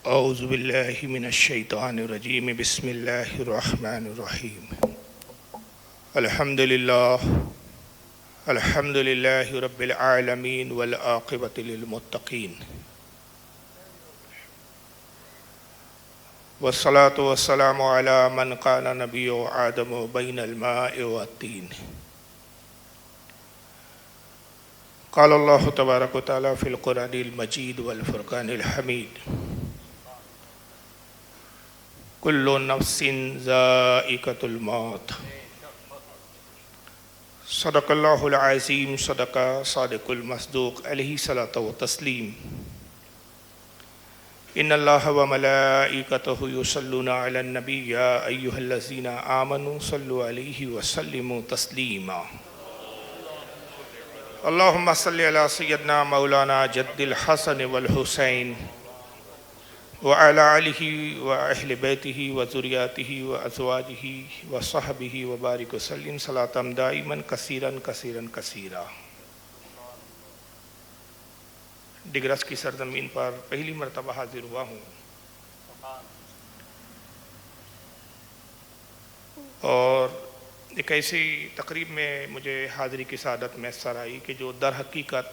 اعوذ باللہ من الشیطان الرجیم بسم اللہ الرحمن الرحیم الحمد للہ رب العالمین والعاقبۃ للمتقین والصلاة والسلام علی من کان نبی آدم بین الماء والطین قال اللہ تبارک و تعالی فی القرآن المجید والفرقان الحمید کل نفس ذائقۃ الموت صدق اللہ العظیم صدق صادق المصدوق علیہ الصلاۃ والتسلیم ان اللہ وملائکتہ یصلون علی النبی یا ایہا الذین آمنوا صلوا علیہ وسلموا تسلیما اللہم صلی علی سیدنا مولانا جد الحسن والحسین وعلى آلہ وأہل بیتہ وذریاتہ وازواجہ وصحبہ وبارک وسلم صلاۃ دائما کثیرا کثیرا کثیرا۔ ڈگرس کی سرزمین پر پہلی مرتبہ حاضر ہوا ہوں اور ایک ایسی تقریب میں مجھے حاضری کی سعادت میسر آئی کہ جو در حقیقت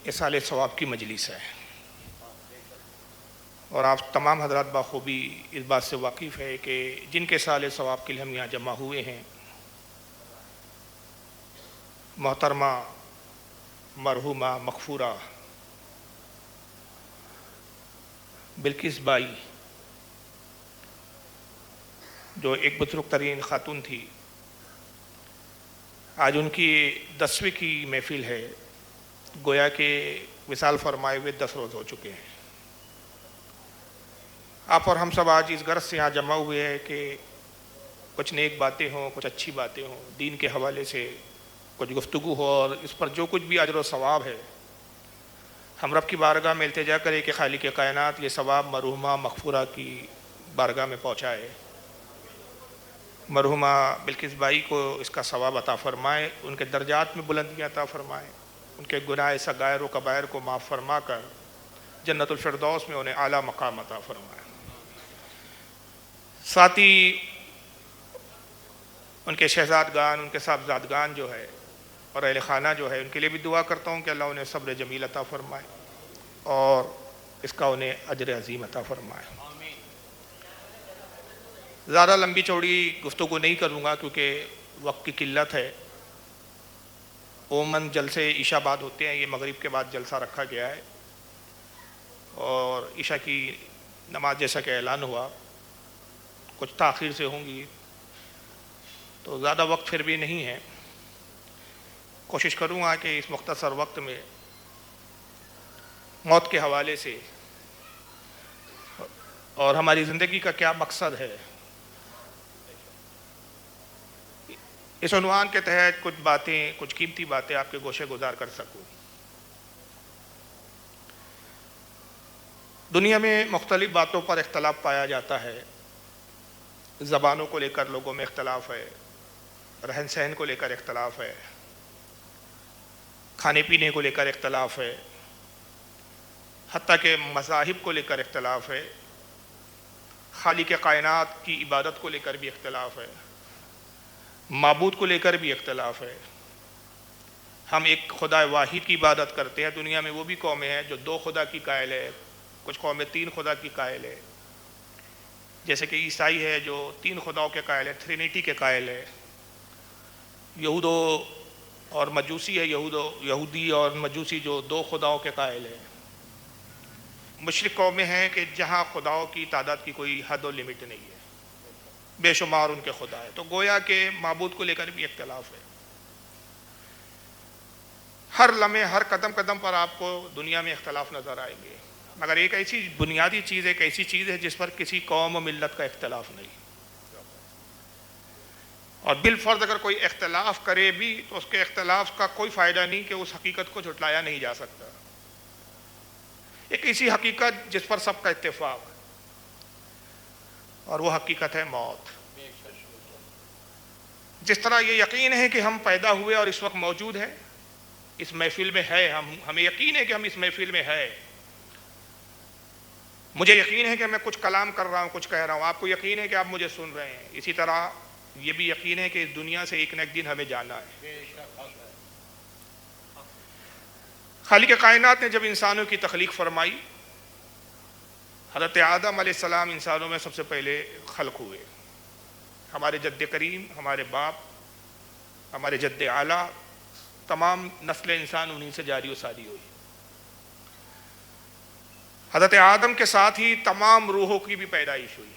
اصالِ ثواب کی مجلس ہے، اور آپ تمام حضرات بخوبی اس بات سے واقف ہے کہ جن کے اصالِ ثواب کے لیے ہم یہاں جمع ہوئے ہیں، محترمہ مرحومہ مغفورہ بلقیس بائی، جو ایک بزرگ ترین خاتون تھی، آج ان کی 10ویں کی محفل ہے، گویا کہ وصال فرمائے ہوئے 10 روز ہو چکے ہیں۔ آپ اور ہم سب آج اس غرض سے یہاں جمع ہوئے ہیں کہ کچھ نیک باتیں ہوں، کچھ اچھی باتیں ہوں، دین کے حوالے سے کچھ گفتگو ہو، اور اس پر جو کچھ بھی اجر و ثواب ہے ہم رب کی بارگاہ میں التجا کریں کہ خالق کائنات یہ ثواب مرحومہ مغفورہ کی بارگاہ میں پہنچائے، مرحومہ بلقیس بائی کو اس کا ثواب عطا فرمائے، ان کے درجات میں بلندیاں عطا فرمائے، ان کے گناہ صغائر و کبائر کو معاف فرما کر جنت الفردوس میں انہیں اعلیٰ مقام عطا فرمائے۔ ساتھ ہی ان کے شہزادگان، ان کے صاحبزادگان جو ہے اور اہل خانہ جو ہے، ان کے لیے بھی دعا کرتا ہوں کہ اللہ انہیں صبر جمیل عطا فرمائے اور اس کا انہیں اجر عظیم عطا فرمائے۔ زیادہ لمبی چوڑی گفتگو نہیں کروں گا کیونکہ وقت کی قلت ہے۔ عموماً جلسے عشاء بعد ہوتے ہیں، یہ مغرب کے بعد جلسہ رکھا گیا ہے اور عشاء کی نماز جیسا کہ اعلان ہوا کچھ تاخیر سے ہوں گی، تو زیادہ وقت پھر بھی نہیں ہے۔ کوشش کروں گا کہ اس مختصر وقت میں موت کے حوالے سے اور ہماری زندگی کا کیا مقصد ہے، اس عنوان کے تحت کچھ باتیں، کچھ قیمتی باتیں آپ کے گوشے گزار کر سکوں۔ دنیا میں مختلف باتوں پر اختلاف پایا جاتا ہے، زبانوں کو لے کر لوگوں میں اختلاف ہے، رہن سہن کو لے کر اختلاف ہے، کھانے پینے کو لے کر اختلاف ہے، حتیٰ کہ مذاہب کو لے کر اختلاف ہے، خالق کائنات کی عبادت کو لے کر بھی اختلاف ہے، معبود کو لے کر بھی اختلاف ہے۔ ہم ایک خدا واحد کی عبادت کرتے ہیں، دنیا میں وہ بھی قومیں ہیں جو 2 خدا کی قائل ہے، کچھ قومیں 3 خدا کی قائل ہے، جیسے کہ عیسائی ہے جو 3 خداؤں کے قائل ہے، ٹرینیٹی کے قائل ہے۔ یہود اور مجوسی ہے، یہودی اور مجوسی جو 2 خداؤں کے قائل ہے۔ مشرک قومیں ہیں کہ جہاں خداؤں کی تعداد کی کوئی حد و لمٹ نہیں ہے، بے شمار ان کے خدا ہے، تو گویا کہ معبود کو لے کر بھی اختلاف ہے۔ ہر لمحے، ہر قدم قدم پر آپ کو دنیا میں اختلاف نظر آئیں گے، مگر ایک ایسی بنیادی چیز، ایک ایسی چیز ہے جس پر کسی قوم و ملت کا اختلاف نہیں، اور بالفرض اگر کوئی اختلاف کرے بھی تو اس کے اختلاف کا کوئی فائدہ نہیں کہ اس حقیقت کو جھٹلایا نہیں جا سکتا۔ ایک ایسی حقیقت جس پر سب کا اتفاق، اور وہ حقیقت ہے موت۔ جس طرح یہ یقین ہے کہ ہم پیدا ہوئے اور اس وقت موجود ہیں، اس محفل میں ہے، ہمیں یقین ہے کہ ہم اس محفل میں ہے، مجھے یقین ہے کہ میں کچھ کلام کر رہا ہوں، کچھ کہہ رہا ہوں، آپ کو یقین ہے کہ آپ مجھے سن رہے ہیں، اسی طرح یہ بھی یقین ہے کہ اس دنیا سے ایک نہ ایک دن ہمیں جانا ہے۔ خالق کائنات نے جب انسانوں کی تخلیق فرمائی، حضرت آدم علیہ السلام انسانوں میں سب سے پہلے خلق ہوئے۔ ہمارے جد کریم، ہمارے باپ، ہمارے جد اعلیٰ، تمام نسل انسان انہی سے جاری و ساری ہوئی۔ حضرت آدم کے ساتھ ہی تمام روحوں کی بھی پیدائش ہوئی۔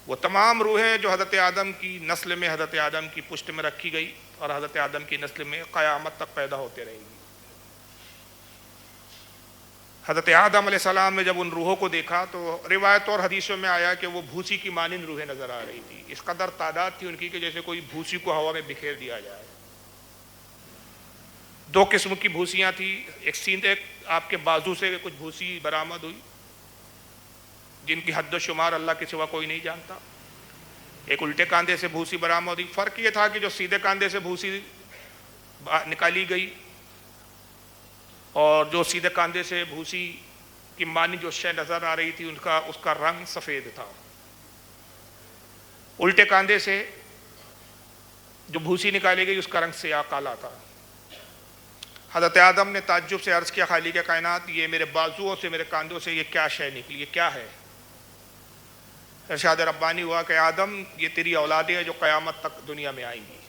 وہ تمام روحیں جو حضرت آدم کی نسل میں، حضرت آدم کی پشت میں رکھی گئی اور حضرت آدم کی نسل میں قیامت تک پیدا ہوتے رہیں گی۔ حضرت آدم علیہ السلام نے جب ان روحوں کو دیکھا تو روایت اور حدیثوں میں آیا کہ وہ بھوسی کی مانند روحیں نظر آ رہی تھی۔ اس قدر تعداد تھی ان کی کہ جیسے کوئی بھوسی کو ہوا میں بکھیر دیا جائے۔ دو قسم کی بھوسیاں تھیں، ایک سیدھے آپ کے بازو سے کچھ بھوسی برآمد ہوئی جن کی حد و شمار اللہ کے سوا کوئی نہیں جانتا، ایک الٹے کاندھے سے بھوسی برآمد ہوئی۔ فرق یہ تھا کہ جو سیدھے کاندھے سے بھوسی نکالی گئی اور جو سیدھے کاندھے سے بھوسی کی مانی جو شے نظر آ رہی تھی اس کا رنگ سفید تھا، الٹے کاندھے سے جو بھوسی نکالی گئی اس کا رنگ سیاہ کالا تھا۔ حضرت آدم نے تعجب سے عرض کیا، خالق کائنات، یہ میرے بازوؤں سے، میرے کاندھوں سے یہ کیا شے نکلی، یہ کیا ہے؟ ارشاد ربانی ہوا کہ آدم، یہ تیری اولادیں ہیں جو قیامت تک دنیا میں آئیں گی۔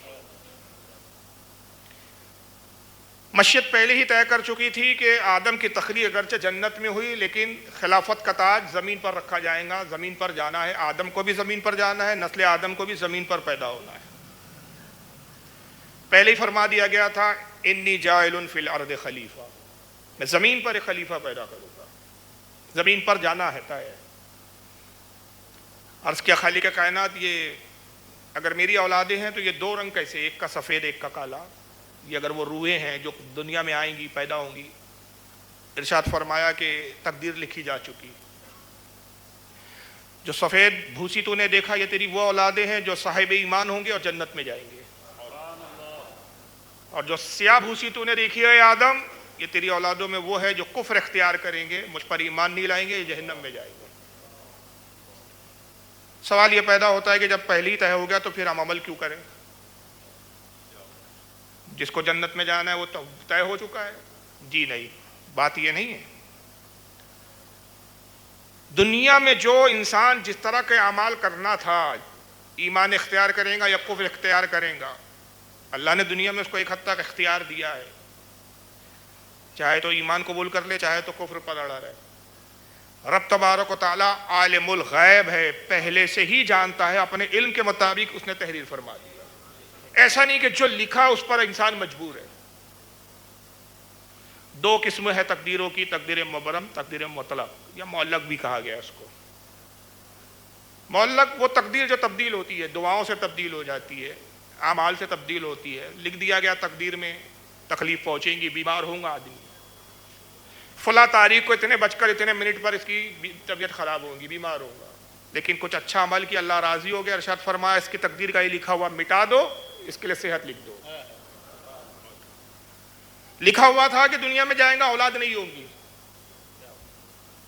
مشیت پہلے ہی طے کر چکی تھی کہ آدم کی تخلیق اگرچہ جنت میں ہوئی لیکن خلافت کا تاج زمین پر رکھا جائے گا، زمین پر جانا ہے، آدم کو بھی زمین پر جانا ہے، نسل آدم کو بھی زمین پر پیدا ہونا ہے۔ پہلے ہی فرما دیا گیا تھا، انی جاعل فی الارض خلیفہ، میں زمین پر ایک خلیفہ پیدا کروں گا، زمین پر جانا ہے، طے ہے۔ عرض کیا، خالق کائنات، یہ اگر میری اولادیں ہیں تو یہ دو رنگ کیسے، ایک کا سفید ایک کا کالا؟ یہ اگر وہ روحیں ہیں جو دنیا میں آئیں گی، پیدا ہوں گی؟ ارشاد فرمایا کہ تقدیر لکھی جا چکی، جو سفید بھوسی تو نے دیکھا یہ تیری وہ اولادیں ہیں جو صاحب ایمان ہوں گے اور جنت میں جائیں گے، اور جو سیاہ بھوسی تو نے دیکھی ہے آدم، یہ تیری اولادوں میں وہ ہے جو کفر اختیار کریں گے، مجھ پر ایمان نہیں لائیں گے، یہ جہنم میں جائیں گے۔ سوال یہ پیدا ہوتا ہے کہ جب پہلی طے ہو گیا تو پھر ہم عمل کیوں کریں؟ جس کو جنت میں جانا ہے وہ تو طے ہو چکا ہے۔ جی نہیں، بات یہ نہیں ہے۔ دنیا میں جو انسان جس طرح کے اعمال کرنا تھا، ایمان اختیار کرے گا یا کفر اختیار کرے گا، اللہ نے دنیا میں اس کو ایک حد تک اختیار دیا ہے، چاہے تو ایمان قبول کر لے، چاہے تو کفر پر اڑا رہے۔ رب تبارک و تعالیٰ عالم الغیب ہے، پہلے سے ہی جانتا ہے، اپنے علم کے مطابق اس نے تحریر فرما دی۔ ایسا نہیں کہ جو لکھا اس پر انسان مجبور ہے۔ دو قسم ہے تقدیروں کی، تقدیر مبرم، تقدیر مطلق، یا معلق بھی کہا گیا اس کو۔ معلق وہ تقدیر جو تبدیل ہوتی ہے، دعاؤں سے تبدیل ہو جاتی ہے، اعمال سے تبدیل ہوتی ہے۔ لکھ دیا گیا تقدیر میں تکلیف پہنچیں گی، بیمار ہوں گا آدمی، فلاں تاریخ کو اتنے بج کر اتنے منٹ پر اس کی طبیعت خراب ہوگی، بیمار ہوگا، لیکن کچھ اچھا عمل کیا، اللہ راضی ہو گیا، ارشاد فرمایا اس کی تقدیر کا یہ لکھا ہوا مٹا دو، اس کے لیے صحت لکھ دو۔ لکھا ہوا تھا کہ دنیا میں جائیں گا، اولاد نہیں ہوگی،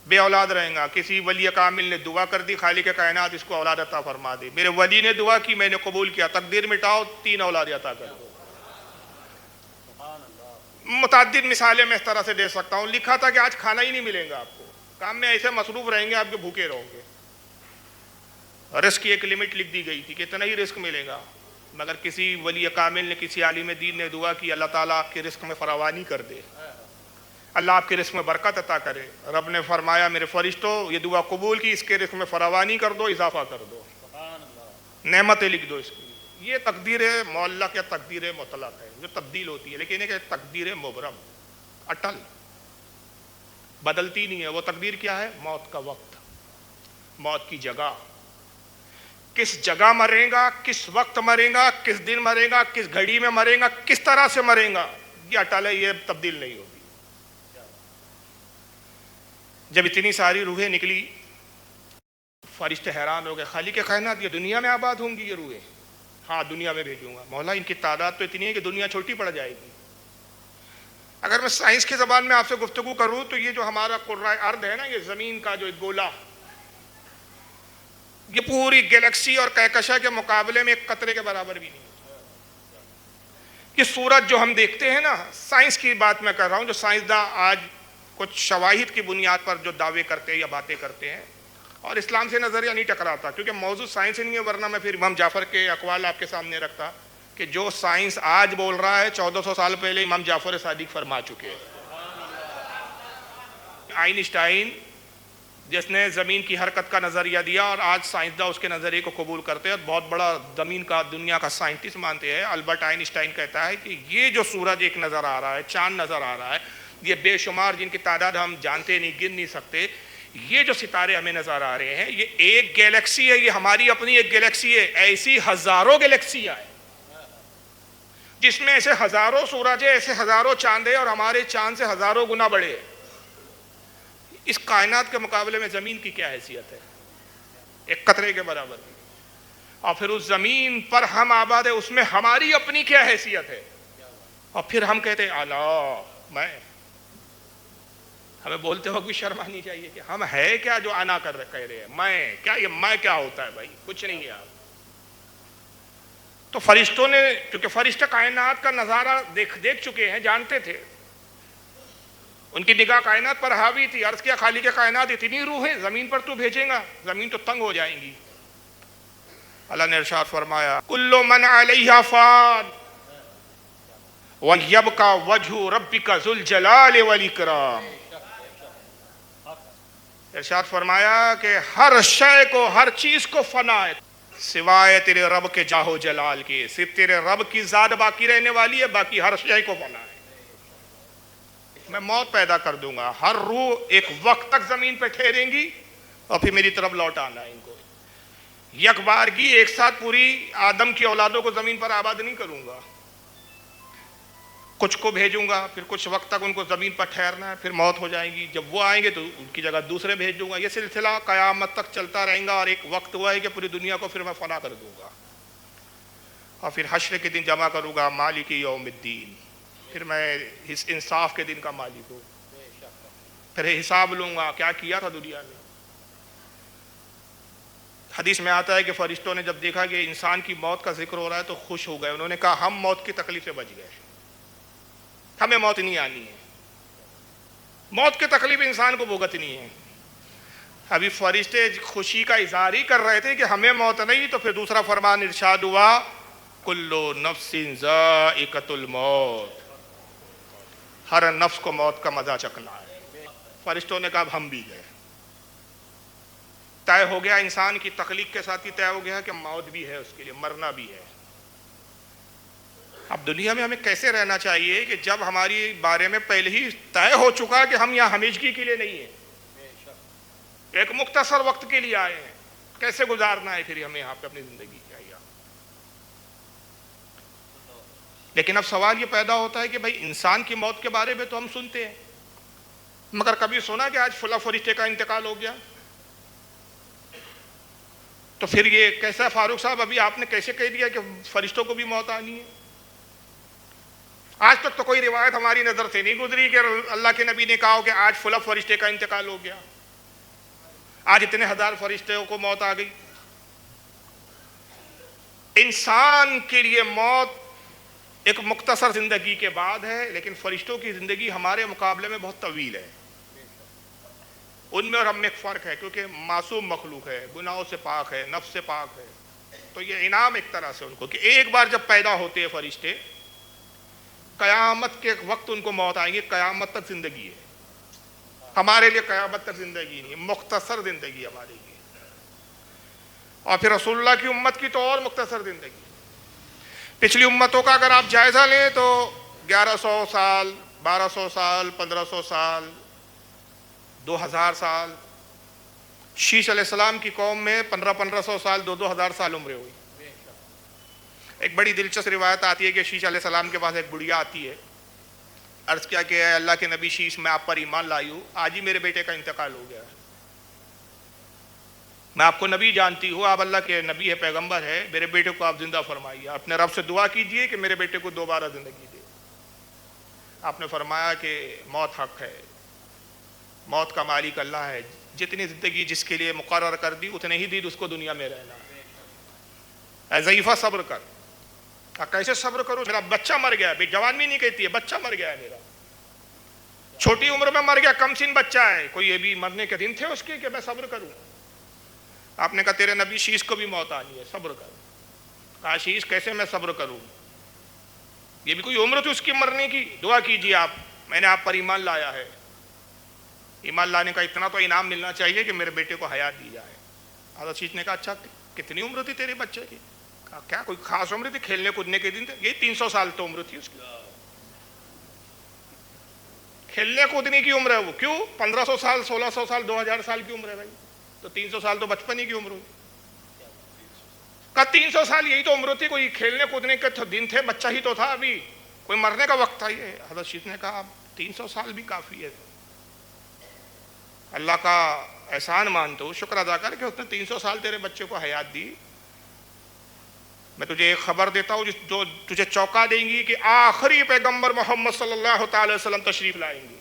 بے اولاد رہیں گا، کسی ولی کامل نے دعا کر دی، خالق کائنات اس کو اولاد عطا فرما دی، میرے ولی نے دعا کی، میں نے قبول کیا، تقدیر مٹاؤ، 3 اولاد عطا کر دو۔ متعدد مثالیں میں اس طرح سے دے سکتا ہوں۔ لکھا تھا کہ آج کھانا ہی نہیں ملے گا، آپ کو کام میں ایسے مصروف رہیں گے آپ کے بھوکے رہو گے۔ رزق کی ایک لمٹ لکھ دی گئی تھی کہ اتنا ہی رزق ملے گا، مگر کسی ولی کامل نے، کسی عالم دین نے دعا کی، اللہ تعالیٰ آپ کے رزق میں فراوانی کر دے، اللہ آپ کے رزق میں برکت عطا کرے۔ رب نے فرمایا میرے فرشتوں، یہ دعا قبول کی، اس کے رزق میں فراوانی کر دو، اضافہ کر دو، نعمتیں لکھ دو اس کی۔ یہ تقدیر معلق یا تقدیر مطلق ہے جو تبدیل ہوتی ہے، لیکن ایک تقدیر مبرم، اٹل، بدلتی نہیں ہے۔ وہ تقدیر کیا ہے؟ موت کا وقت، موت کی جگہ، کس جگہ مرے گا، کس وقت مرے گا، کس دن مرے گا، کس گھڑی میں مرے گا، کس طرح سے مرے گا، یہ اٹل ہے، یہ تبدیل نہیں ہوگی۔ جب اتنی ساری روحیں نکلی، فرشتے حیران ہو گئے، خالق کائنات یہ دنیا میں آباد ہوں گی یہ روحیں؟ ہاں دنیا میں بھیجوں گا۔ مولا ان کی تعداد تو اتنی ہے کہ دنیا چھوٹی پڑ جائے گی، اگر میں سائنس کی زبان میں آپ سے گفتگو کروں تو یہ جو ہمارا کرۂ ارض ہے نا، یہ زمین کا جو ایک گولا، یہ پوری گیلیکسی اور کہکشاں کے مقابلے میں ایک قطرے کے برابر بھی نہیں۔ یہ سورج جو ہم دیکھتے ہیں نا، سائنس کی بات میں کر رہا ہوں، جو سائنسداں آج کچھ شواہد کی بنیاد پر جو دعوے کرتے ہیں یا باتیں کرتے ہیں، اور اسلام سے نظریہ نہیں ٹکراتا، کیونکہ موضوع سائنس ہی نہیں ہے، ورنہ میں پھر امام جعفر کے اقوال آپ کے سامنے رکھتا کہ جو سائنس آج بول رہا ہے 1400 سال پہلے امام جعفر صادق فرما چکے ہیں۔ آئنسٹائن جس نے زمین کی حرکت کا نظریہ دیا، اور آج سائنسداں اس کے نظریے کو قبول کرتے ہیں اور بہت بڑا زمین کا دنیا کا سائنٹسٹ مانتے ہیں، البرٹ آئنسٹائن کہتا ہے کہ یہ جو سورج ایک نظر آ رہا ہے، چاند نظر آ رہا ہے، یہ بے شمار جن کی تعداد ہم جانتے نہیں، گن نہیں سکتے، یہ جو ستارے ہمیں نظر آ رہے ہیں، یہ ایک گیلیکسی ہے، یہ ہماری اپنی ایک گیلیکسی ہے، ایسی ہزاروں گیلیکسیاں ہیں جس میں ایسے ہزاروں سورج ہیں، ایسے ہزاروں چاند ہیں، اور ہمارے چاند سے ہزاروں گنا بڑے ہیں۔ اس کائنات کے مقابلے میں زمین کی کیا حیثیت ہے؟ ایک قطرے کے برابر۔ اور پھر اس زمین پر ہم آباد ہے، اس میں ہماری اپنی کیا حیثیت ہے؟ اور پھر ہم کہتے ہیں اللہ میں، ہمیں بولتے وقت بھی شرم آنی چاہیے کہ ہم ہے کیا جو انا کہہ رہے ہیں، میں کیا، یہ میں کیا ہوتا ہے بھائی؟ کچھ نہیں ہے آپ۔ تو فرشتوں نے، کیونکہ فرشتے کائنات کا نظارہ دیکھ چکے ہیں، جانتے تھے، ان کی نگاہ کائنات پر حاوی تھی، عرض کیا خالق کائنات اتنی روحیں زمین پر تو بھیجیں گا، زمین تو تنگ ہو جائیں گی۔ اللہ نے ارشاد فرمایا کل من علیہا فان وَيَبْقَى وَجْهُ رَبِّكَ ذُو الْجَلَالِ وَالْإِكْرَامِ۔ ارشاد فرمایا کہ ہر شے کو، ہر چیز کو فنا ہے سوائے تیرے رب کے جاہ و جلال کے، صرف تیرے رب کی ذات باقی رہنے والی ہے، باقی ہر شے کو فنا ہے۔ میں موت پیدا کر دوں گا، ہر روح ایک وقت تک زمین پہ ٹھہریں گی اور پھر میری طرف لوٹ آنا ہے۔ ان کو یک بارگی ایک ساتھ پوری آدم کی اولادوں کو زمین پر آباد نہیں کروں گا، کچھ کو بھیجوں گا، پھر کچھ وقت تک ان کو زمین پر ٹھہرنا ہے، پھر موت ہو جائے گی، جب وہ آئیں گے تو ان کی جگہ دوسرے بھیج دوں گا۔ یہ سلسلہ قیامت تک چلتا رہے گا، اور ایک وقت ہوا ہے کہ پوری دنیا کو پھر میں فنا کر دوں گا، اور پھر حشر کے دن جمع کروں گا، مالک یوم الدین، پھر میں اس انصاف کے دن کا مالک ہوں، پھر حساب لوں گا کیا کیا تھا دنیا میں۔ حدیث میں آتا ہے کہ فرشتوں نے جب دیکھا کہ انسان کی موت کا ذکر ہو رہا ہے تو خوش ہو گئے، انہوں نے کہا ہم موت کی تکلیف سے بچ گئے، ہمیں موت نہیں آنی ہے، موت کی تکلیف انسان کو بھگتنی ہے۔ ابھی فرشتے خوشی کا اظہار ہی کر رہے تھے کہ ہمیں موت نہیں، تو پھر دوسرا فرمان ارشاد ہوا کلو نفس ذائقۃ الموت، ہر نفس کو موت کا مزہ چکھنا ہے۔ فرشتوں نے کہا اب ہم بھی گئے، طے ہو گیا، انسان کی تخلیق کے ساتھ ہی طے ہو گیا کہ موت بھی ہے، اس کے لیے مرنا بھی ہے۔ اب دنیا میں ہمیں کیسے رہنا چاہیے کہ جب ہماری بارے میں پہلے ہی طے ہو چکا کہ ہم یہاں ہمیشگی کے لیے نہیں ہیں، ایک مختصر وقت کے لیے آئے ہیں، کیسے گزارنا ہے پھر ہمیں یہاں پہ اپنی زندگی کیا؟ لیکن اب سوال یہ پیدا ہوتا ہے کہ بھائی انسان کی موت کے بارے میں تو ہم سنتے ہیں، مگر کبھی سنا کہ آج فلاں فرشتے کا انتقال ہو گیا؟ تو پھر یہ کیسا فاروق صاحب، ابھی آپ نے کیسے کہہ دیا کہ فرشتوں کو بھی موت آنی ہے؟ آج تک تو کوئی روایت ہماری نظر سے نہیں گزری کہ اللہ کے نبی نے کہا ہو کہ آج فلاں فرشتے کا انتقال ہو گیا، آج اتنے ہزار فرشتوں کو موت آ گئی۔ انسان کے لیے موت ایک مختصر زندگی کے بعد ہے، لیکن فرشتوں کی زندگی ہمارے مقابلے میں بہت طویل ہے۔ ان میں اور ہم میں ایک فرق ہے، کیونکہ معصوم مخلوق ہے، گناہوں سے پاک ہے، نفس سے پاک ہے، تو یہ انعام ایک طرح سے ان کو کہ ایک بار جب پیدا ہوتے ہیں فرشتے، قیامت کے وقت ان کو موت آئیں گی، قیامت تک زندگی ہے۔ ہمارے لیے قیامت تک زندگی نہیں، مختصر زندگی ہمارے لیے، اور پھر رسول اللہ کی امت کی تو اور مختصر زندگی۔ پچھلی امتوں کا اگر آپ جائزہ لیں تو 1100 سال، 1200 سال، 1500 سال، 2000 سال، شیش علیہ السلام کی قوم میں 1500 سال، 2000 سال عمریں ہوئی۔ ایک بڑی دلچسپ روایت آتی ہے کہ شیش علیہ السلام کے پاس ایک بڑھیا آتی ہے، عرض کیا کہ اے اللہ کے نبی شیش، میں آپ پر ایمان لائی ہوں، آج ہی میرے بیٹے کا انتقال ہو گیا ہے، میں آپ کو نبی جانتی ہوں، آپ اللہ کے نبی ہے، پیغمبر ہے، میرے بیٹے کو آپ زندہ فرمائیے، اپنے رب سے دعا کیجئے کہ میرے بیٹے کو دوبارہ زندگی دے۔ آپ نے فرمایا کہ موت حق ہے، موت کا مالک اللہ ہے، جتنی زندگی جس کے لیے مقرر کر دی اتنے ہی دن اس کو دنیا میں رہنا ہے۔ اے ضعیفہ صبر کر۔ کیسے صبر کروں؟ میرا بچہ مر گیا، جوان بھی نہیں کہتی ہے، بچہ مر گیا ہے میرا، چھوٹی عمر میں مر گیا، کم سن بچہ ہے، کوئی یہ بھی مرنے کے دن تھے اس کے کہ میں صبر کروں؟ آپ نے کہا تیرے نبی شیش کو بھی موت آنی ہے، صبر کر۔ کہا شیش کیسے میں صبر کروں؟ یہ بھی کوئی عمر تھی اس کی مرنے کی؟ دعا کیجیے آپ، میں نے آپ پر ایمان لایا ہے، ایمان لانے کا اتنا تو انعام ملنا چاہیے کہ میرے بیٹے کو حیات دی جائے۔ حضرت شیش نے کہا اچھا کتنی عمر تھی تیرے بچے کی؟ کہا کیا کوئی خاص عمر تھی؟ کھیلنے کودنے کے دن تھے؟ یہ 300 سال تو عمر تھی اس کی، کھیلنے کودنے کی عمر ہے وہ، کیوں 1500 سال 1600 سال 2000 سال کی عمر ہے بھائی، تو 300 سال تو بچپن ہی کی عمر ہوئی۔ کہا 300 سال یہی تو عمر تھی، کوئی کھیلنے کودنے کے دن تھے، بچہ ہی تو تھا، ابھی کوئی مرنے کا وقت تھا یہ۔ حضرت شیخ نے کہا 300 سال بھی کافی ہے، اللہ کا احسان مانتے ہو، شکر ادا کر کہ اس نے 300 سال تیرے بچے کو حیات دی۔ میں تجھے ایک خبر دیتا ہوں جو تجھے چونکا دیں گی کہ آخری پیغمبر محمد صلی اللہ تعالی وسلم تشریف لائیں گے،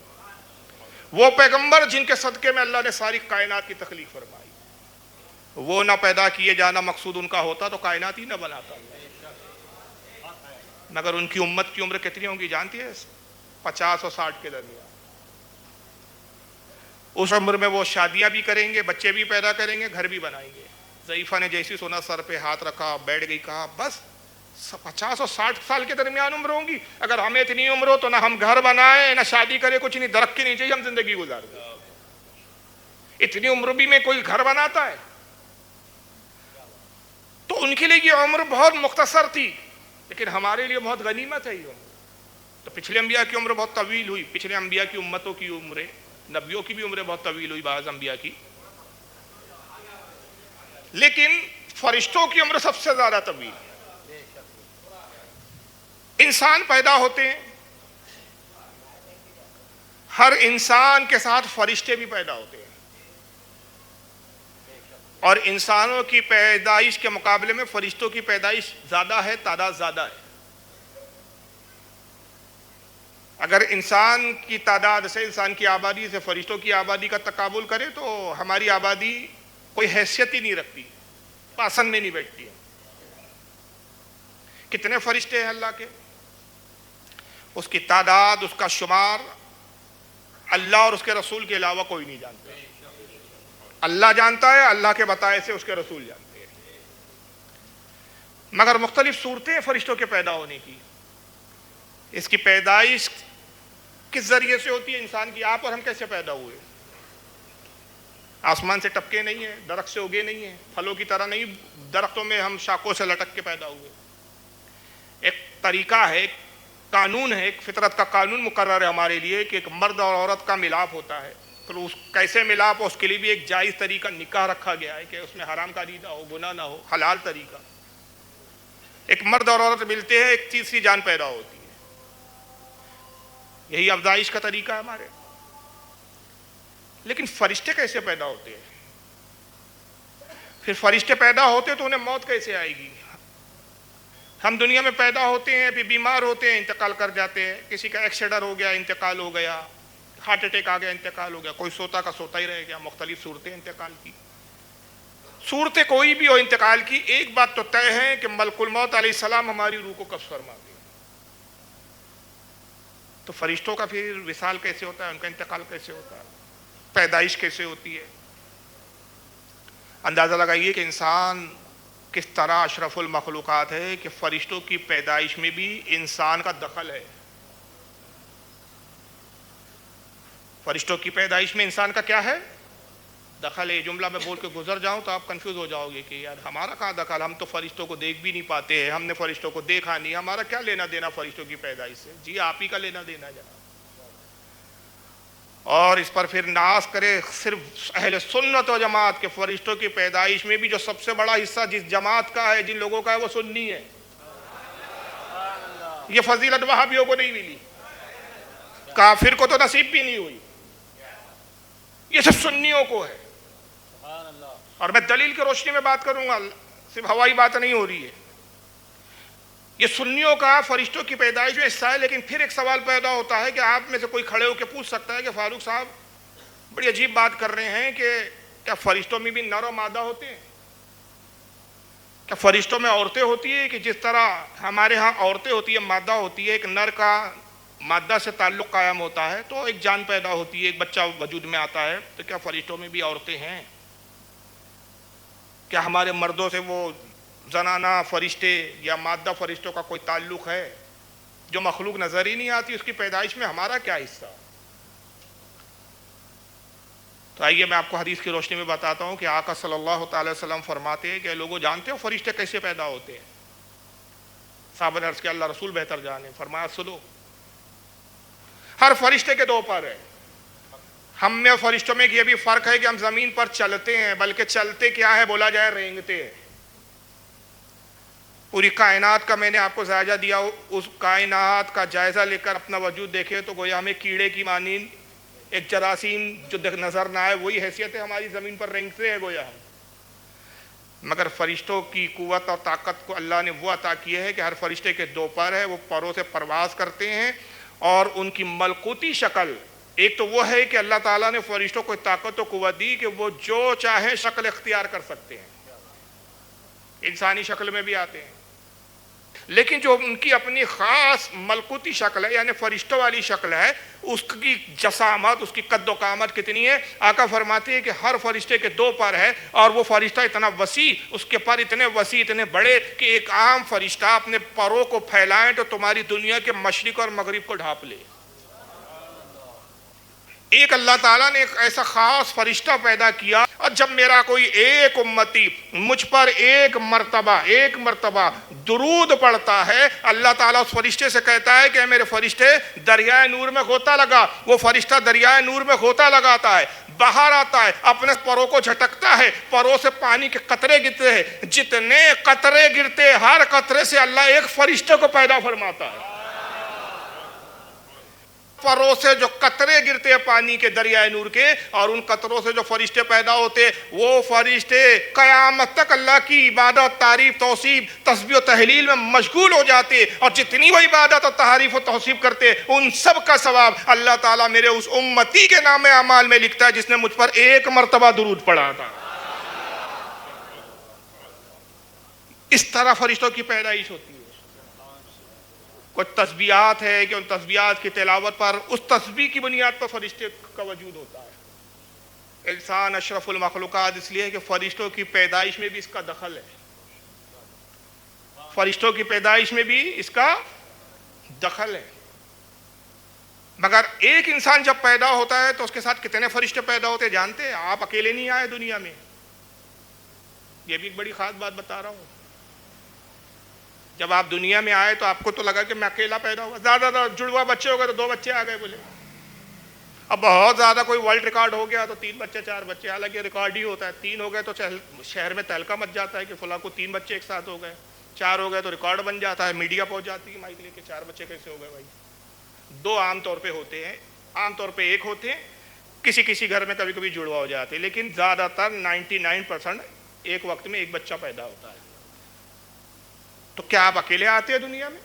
وہ پیغمبر جن کے صدقے میں اللہ نے ساری کائنات کی تخلیق فرمائی۔ وہ نہ پیدا کیے جانا مقصود ان کا ہوتا تو کائنات ہی نہ بناتا، مگر ان کی امت کی عمر کتنی ہوں گی جانتی ہے؟ 50 اور 60 کے درمیان۔ اس عمر میں وہ شادیاں بھی کریں گے، بچے بھی پیدا کریں گے، گھر بھی بنائیں گے۔ ضعیفہ نے جیسی سونا سر پہ ہاتھ رکھا، بیٹھ گئی، کہا بس 50 اور 60 سال کے درمیان عمر ہوں گی، اگر ہمیں اتنی عمر ہو تو نہ ہم گھر بنائیں نہ شادی کریں، کچھ نہیں، درخت کے نیچے ہی ہم زندگی گزار دیں۔ اتنی عمر بھی میں کوئی گھر بناتا ہے؟ تو ان کے لیے یہ عمر بہت مختصر تھی، لیکن ہمارے لیے بہت غنیمت ہے یہ عمر۔ تو پچھلے انبیاء کی عمر بہت طویل ہوئی، پچھلے انبیاء کی امتوں کی عمریں، نبیوں کی بھی عمریں بہت طویل ہوئی، بعض انبیاء کی، لیکن فرشتوں کی عمر سب سے زیادہ طویل۔ انسان پیدا ہوتے ہیں، ہر انسان کے ساتھ فرشتے بھی پیدا ہوتے ہیں، اور انسانوں کی پیدائش کے مقابلے میں فرشتوں کی پیدائش زیادہ ہے، تعداد زیادہ ہے۔ اگر انسان کی تعداد سے، انسان کی آبادی سے فرشتوں کی آبادی کا تقابل کرے تو ہماری آبادی کوئی حیثیت ہی نہیں رکھتی، پاسن میں نہیں بیٹھتی ہے۔ کتنے فرشتے ہیں اللہ کے؟ اس کی تعداد، اس کا شمار اللہ اور اس کے رسول کے علاوہ کوئی نہیں جانتا۔ اللہ جانتا ہے، اللہ کے بتائے سے اس کے رسول جانتے ہیں۔ مگر مختلف صورتیں فرشتوں کے پیدا ہونے کی۔ اس کی پیدائش کس ذریعے سے ہوتی ہے انسان کی؟ آپ اور ہم کیسے پیدا ہوئے؟ آسمان سے ٹپکے نہیں ہیں، درخت سے اگے نہیں ہیں، پھلوں کی طرح نہیں درختوں میں ہم شاخوں سے لٹک کے پیدا ہوئے۔ ایک طریقہ ہے، ایک قانون ہے، ایک فطرت کا قانون مقرر ہے ہمارے لیے کہ ایک مرد اور عورت کا ملاپ ہوتا ہے، تو اس کیسے ملاپ ہو اس کے لیے بھی ایک جائز طریقہ نکاح رکھا گیا ہے کہ اس میں حرام کاری نہ ہو، گناہ نہ ہو، حلال طریقہ۔ ایک مرد اور عورت ملتے ہیں، ایک تیسری جان پیدا ہوتی ہے، یہی افزائش کا طریقہ ہے ہمارے۔ لیکن فرشتے کیسے پیدا ہوتے ہیں؟ پھر فرشتے پیدا ہوتے تو انہیں موت کیسے آئے گی؟ ہم دنیا میں پیدا ہوتے ہیں، پھر بیمار ہوتے ہیں، انتقال کر جاتے ہیں، کسی کا ایکسیڈنٹ ہو گیا، انتقال ہو گیا، ہارٹ اٹیک آ گیا، انتقال ہو گیا، کوئی سوتا کا سوتا ہی رہ گیا، مختلف صورتیں انتقال کی۔ صورتیں کوئی بھی ہو انتقال کی، ایک بات تو طے ہے کہ ملک الموت علیہ السلام ہماری روح کو قبض فرما دے۔ تو فرشتوں کا پھر وصال کیسے ہوتا ہے، ان کا انتقال کیسے ہوتا ہے، پیدائش کیسے ہوتی ہے؟ اندازہ لگائیے کہ انسان کس طرح اشرف المخلوقات ہے کہ فرشتوں کی پیدائش میں بھی انسان کا دخل ہے۔ فرشتوں کی پیدائش میں انسان کا کیا ہے؟ دخل ہے۔ یہ جملہ میں بول کے گزر جاؤں تو آپ کنفیوز ہو جاؤ گے کہ یار ہمارا کہاں دخل، ہم تو فرشتوں کو دیکھ بھی نہیں پاتے ہیں، ہم نے فرشتوں کو دیکھا نہیں، ہمارا کیا لینا دینا فرشتوں کی پیدائش سے؟ جی آپ ہی کا لینا دینا جناب۔ اور اس پر پھر ناز کرے صرف اہل سنت و جماعت کے، فرشتوں کی پیدائش میں بھی جو سب سے بڑا حصہ جس جماعت کا ہے، جن لوگوں کا ہے، وہ سنی ہے۔ یہ فضیلت وہابیوں کو نہیں ملی، کافر کو تو نصیب بھی نہیں ہوئی، یہ سب سنیوں کو ہے۔ اور میں دلیل کی روشنی میں بات کروں گا، صرف ہوائی بات نہیں ہو رہی ہے۔ یہ سنیوں کا فرشتوں کی پیدائش میں حصہ ہے، لیکن پھر ایک سوال پیدا ہوتا ہے کہ آپ میں سے کوئی کھڑے ہو کے پوچھ سکتا ہے کہ فاروق صاحب بڑی عجیب بات کر رہے ہیں کہ کیا فرشتوں میں بھی نر و مادہ ہوتے ہیں؟ کیا فرشتوں میں عورتیں ہوتی ہیں کہ جس طرح ہمارے ہاں عورتیں ہوتی ہیں، مادہ ہوتی ہے، ایک نر کا مادہ سے تعلق قائم ہوتا ہے تو ایک جان پیدا ہوتی ہے، ایک بچہ وجود میں آتا ہے، تو کیا فرشتوں میں بھی عورتیں ہیں؟ کیا ہمارے مردوں سے وہ زنانہ فرشتے یا مادہ فرشتوں کا کوئی تعلق ہے؟ جو مخلوق نظر ہی نہیں آتی اس کی پیدائش میں ہمارا کیا حصہ؟ تو آئیے میں آپ کو حدیث کی روشنی میں بتاتا ہوں کہ آقا صلی اللہ تعالی وسلم فرماتے ہیں کہ لوگوں جانتے ہو فرشتے کیسے پیدا ہوتے ہیں؟ صحابہ نے عرض کیا اللہ رسول بہتر جانے، فرمایا سنو، ہر فرشتے کے دو پر ہے۔ ہم میں اور فرشتوں میں یہ بھی فرق ہے کہ ہم زمین پر چلتے ہیں، بلکہ چلتے کیا ہے بولا جائے رینگتے ہیں۔ پوری کائنات کا میں نے آپ کو جائزہ دیا، اس کائنات کا جائزہ لے کر اپنا وجود دیکھے تو گویا ہمیں کیڑے کی مانند ایک جراثیم جو نظر نہ آئے وہی حیثیت ہے، ہماری زمین پر رینگتے ہیں گویا ہم۔ مگر فرشتوں کی قوت اور طاقت کو اللہ نے وہ عطا کی ہے کہ ہر فرشتے کے دو پر ہے، وہ پروں سے پرواز کرتے ہیں، اور ان کی ملکوتی شکل ایک تو وہ ہے کہ اللہ تعالیٰ نے فرشتوں کو طاقت و قوت دی کہ وہ جو چاہے شکل اختیار کر سکتے ہیں، انسانی شکل میں بھی آتے ہیں، لیکن جو ان کی اپنی خاص ملکوتی شکل ہے یعنی فرشتوں والی شکل ہے، اس کی جسامت، اس کی قد و قامت کتنی ہے؟ آقا فرماتے ہیں کہ ہر فرشتے کے دو پر ہے، اور وہ فرشتہ اتنا وسیع، اس کے پر اتنے وسیع، اتنے بڑے کہ ایک عام فرشتہ اپنے پروں کو پھیلائیں تو تمہاری دنیا کے مشرق اور مغرب کو ڈھانپ لے۔ ایک اللہ تعالیٰ نے ایک ایسا خاص فرشتہ پیدا کیا، اور جب میرا کوئی ایک امتی مجھ پر ایک مرتبہ درود پڑھتا ہے، اللہ تعالیٰ اس فرشتے سے کہتا ہے کہ میرے فرشتے دریائے نور میں غوطہ لگا۔ وہ فرشتہ دریائے نور میں غوطہ لگاتا ہے، باہر آتا ہے، اپنے پروں کو جھٹکتا ہے، پروں سے پانی کے قطرے گرتے ہیں، جتنے قطرے گرتے ہر قطرے سے اللہ ایک فرشتے کو پیدا فرماتا ہے۔ پروں سے جو قطرے گرتے ہیں پانی کے دریائے نور کے، اور ان قطروں سے جو فرشتے پیدا ہوتے، وہ فرشتے قیامت تک اللہ کی عبادت، تعریف، توصیف، تسبیح و تحلیل میں مشغول ہو جاتے، اور جتنی وہ عبادت اور تعریف و توصیف کرتے ان سب کا ثواب اللہ تعالیٰ میرے اس امتی کے نام اعمال میں لکھتا ہے جس نے مجھ پر ایک مرتبہ درود پڑھا تھا۔ اس طرح فرشتوں کی پیدائش ہوتی ہے۔ کچھ تسبیحات ہے کہ ان تسبیحات کی تلاوت پر اس تسبیح کی بنیاد پر فرشتے کا وجود ہوتا ہے۔ انسان اشرف المخلوقات اس لیے کہ فرشتوں کی پیدائش میں بھی اس کا دخل ہے، فرشتوں کی پیدائش میں بھی اس کا دخل ہے۔ مگر ایک انسان جب پیدا ہوتا ہے تو اس کے ساتھ کتنے فرشتے پیدا ہوتے جانتے ہیں؟ آپ اکیلے نہیں آئے دنیا میں، یہ بھی ایک بڑی خاص بات بتا رہا ہوں۔ جب آپ دنیا میں آئے تو آپ کو تو لگا کہ میں اکیلا پیدا ہوا، زیادہ جڑوا بچے ہو گئے تو 2 بچے آ گئے بولے، اب بہت زیادہ کوئی ورلڈ ریکارڈ ہو گیا تو 3 بچے 4 بچے، حالانکہ ریکارڈ ہی ہوتا ہے 3 ہو گئے تو شہر میں تہلکہ مچ جاتا ہے کہ فلاں کو 3 بچے ایک ساتھ ہو گئے، 4 ہو گئے تو ریکارڈ بن جاتا ہے، میڈیا پہنچ جاتی ہے مائک لے کے 4 بچے کیسے ہو گئے بھائی۔ 2 عام طور پہ ہوتے ہیں، عام طور پہ 1 ہوتے ہیں، کسی گھر میں کبھی جڑوا ہو جاتے ہیں، لیکن زیادہ تر 99% ایک وقت میں 1 بچہ پیدا ہوتا ہے۔ تو کیا آپ اکیلے آتے ہیں دنیا میں؟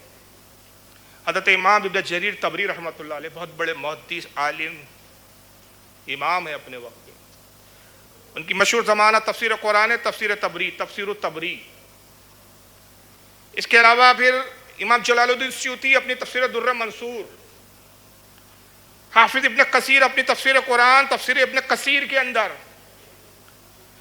حضرت امام ابن جریر طبری رحمۃ اللہ علیہ بہت بڑے محدث، عالم، امام ہے اپنے وقت کے، ان کی مشہور زمانہ تفسیر قرآن ہے، تفسیر الطبری۔ اس کے علاوہ پھر امام جلال الدین سیوطی اپنی تفسیر در منصور، حافظ ابن کثیر اپنی تفسیر قرآن تفسیر ابن کثیر کے اندر،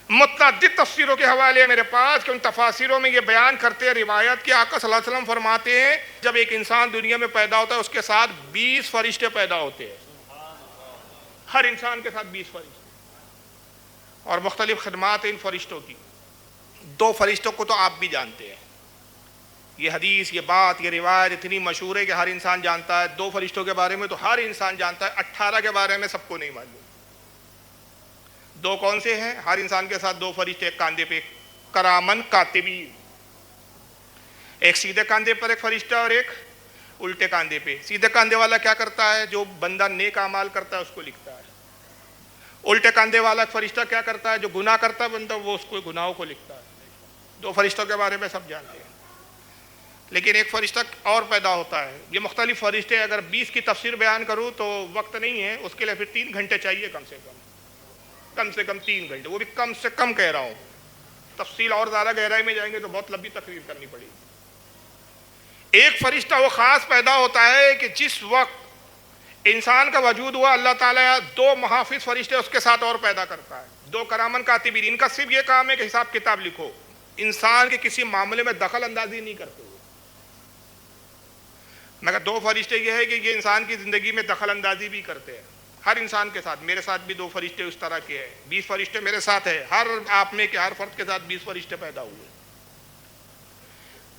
متعدد تفسیروں کے حوالے میرے پاس کہ ان تفاسیروں میں یہ بیان کرتے ہیں روایت کہ آقا صلی اللہ علیہ وسلم فرماتے ہیں جب ایک انسان دنیا میں پیدا ہوتا ہے اس کے ساتھ 20 فرشتے پیدا ہوتے ہیں، ہر انسان کے ساتھ 20 فرشتے، اور مختلف خدمات ہیں ان فرشتوں کی۔ 2 فرشتوں کو تو آپ بھی جانتے ہیں، یہ حدیث، یہ بات، یہ روایت اتنی مشہور ہے کہ ہر انسان جانتا ہے۔ 2 فرشتوں کے بارے میں تو ہر انسان جانتا ہے، 18 کے بارے میں سب کو نہیں معلوم۔ 2 کون سے ہیں؟ ہر انسان کے ساتھ 2 فرشتے، ایک کاندھے پہ کرامن کاتبین، ایک سیدھے کاندھے پر ایک فرشتہ اور ایک الٹے کاندھے پہ۔ سیدھے کاندھے والا کیا کرتا ہے؟ جو بندہ نیک اعمال کرتا ہے اس کو لکھتا ہے۔ الٹے کاندھے والا فرشتہ کیا کرتا ہے؟ جو گناہ کرتا ہے بندہ وہ اس کو گناہوں کو لکھتا ہے۔ 2 فرشتوں کے بارے میں سب جانتے ہیں۔ لیکن ایک فرشتہ اور پیدا ہوتا ہے. یہ مختلف فرشتے، اگر 20 کی تفسیر بیان کروں تو وقت نہیں ہے، اس کے لیے پھر 3 گھنٹے چاہیے کم سے کم 3 گھنٹے، وہ بھی کم سے کم کہہ رہا ہوں. تفصیل اور زیادہ گہرائی میں جائیں گے تو بہت لمبی تقریر کرنی پڑے گی. ایک فرشتہ وہ خاص پیدا ہوتا ہے کہ جس وقت انسان کا وجود ہوا، اللہ تعالیٰ 2 محافظ فرشتے اس کے ساتھ اور پیدا کرتا ہے، 2 کرامن کاتبین. ان کا صرف یہ کام ہے کہ حساب کتاب لکھو، انسان کے کسی معاملے میں دخل اندازی نہیں کرتے. مگر 2 فرشتے یہ ہے کہ یہ انسان کی زندگی میں دخل اندازی بھی کرتے ہیں، ہر انسان کے ساتھ. میرے ساتھ بھی 2 فرشتے اس طرح کے ہیں، 20 فرشتے میرے ساتھ ہیں. ہر آپ میں کہ ہر فرد کے ساتھ 20 فرشتے پیدا ہوئے.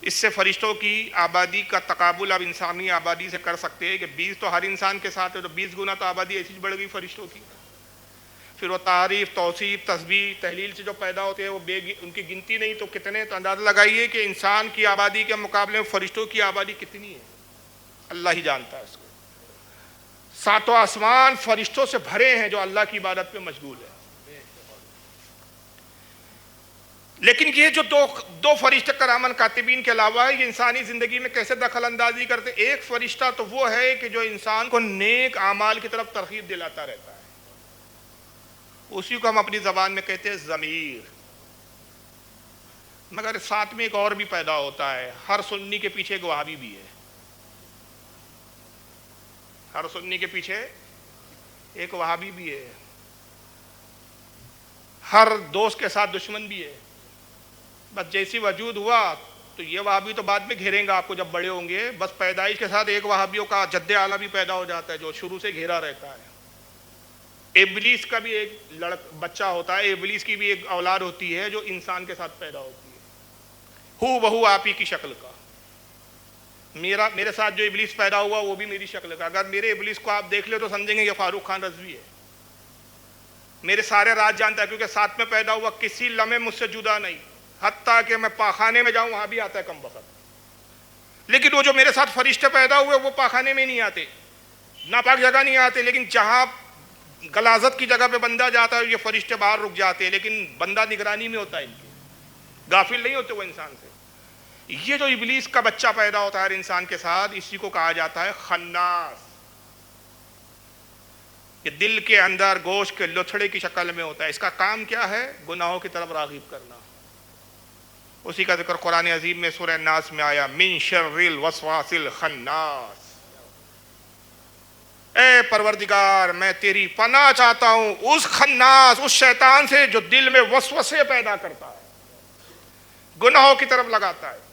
اس سے فرشتوں کی آبادی کا تقابل اب انسانی آبادی سے کر سکتے ہیں کہ 20 تو ہر انسان کے ساتھ ہے، تو 20 گنا تو آبادی ایسی بڑھ گئی فرشتوں کی. پھر وہ تعریف، توصیف، تسبیح، تحلیل سے جو پیدا ہوتے ہیں وہ ان کی گنتی نہیں تو کتنے. تو اندازہ لگائیے کہ انسان کی آبادی کے مقابلے میں فرشتوں کی آبادی کتنی ہے، اللہ ہی جانتا ہے اس کو. 7 آسمان فرشتوں سے بھرے ہیں جو اللہ کی عبادت پہ مشغول ہے. لیکن یہ جو دو فرشتے کرامن کاتبین کے علاوہ ہے، یہ انسانی زندگی میں کیسے دخل اندازی کرتے؟ ایک فرشتہ تو وہ ہے کہ جو انسان کو نیک اعمال کی طرف ترغیب دلاتا رہتا ہے، اسی کو ہم اپنی زبان میں کہتے ہیں ضمیر. مگر ساتھ میں ایک اور بھی پیدا ہوتا ہے. ہر سنی کے پیچھے ایک وہابی بھی ہے، ہر سنی کے پیچھے ایک وہابی بھی ہے. ہر دوست کے ساتھ دشمن بھی ہے. بس جیسی وجود ہوا تو یہ وہابی تو بعد میں گھیریں گا آپ کو جب بڑے ہوں گے. بس پیدائش کے ساتھ ایک وہابیوں کا جد اعلیٰ بھی پیدا ہو جاتا ہے جو شروع سے گھیرا رہتا ہے. ابلیس کا بھی ایک بچہ ہوتا ہے، ابلیس کی بھی ایک اولاد ہوتی ہے جو انسان کے ساتھ پیدا ہوتی ہے، ہو بہو آپ ہی کی شکل کا. میرے ساتھ جو ابلیس پیدا ہوا وہ بھی میری شکل کا. اگر میرے ابلیس کو آپ دیکھ لے تو سمجھیں گے یہ فاروق خان رضوی ہے. میرے سارے راز جانتا ہے کیونکہ ساتھ میں پیدا ہوا، کسی لمحے مجھ سے جدا نہیں. حتیٰ کہ میں پاخانے میں جاؤں وہاں بھی آتا ہے کم وقت. لیکن وہ جو میرے ساتھ فرشتے پیدا ہوئے وہ پاخانے میں نہیں آتے، ناپاک جگہ نہیں آتے. لیکن جہاں غلاظت کی جگہ پہ بندہ جاتا ہے یہ فرشتے باہر رک جاتے ہیں، لیکن بندہ نگرانی میں ہوتا ہے، ان کی غافل نہیں ہوتے وہ انسان سے. یہ جو ابلیس کا بچہ پیدا ہوتا ہے ہر انسان کے ساتھ، اسی کو کہا جاتا ہے خناس. یہ دل کے اندر گوشت کے لوتھڑے کی شکل میں ہوتا ہے. اس کا کام کیا ہے؟ گناہوں کی طرف راغب کرنا. اسی کا ذکر قرآن عظیم میں سورہ الناس میں آیا، من شر الوسواس الخناس. اے پروردگار میں تیری پناہ چاہتا ہوں اس خناس، اس شیطان سے جو دل میں وسوسے پیدا کرتا ہے، گناہوں کی طرف لگاتا ہے.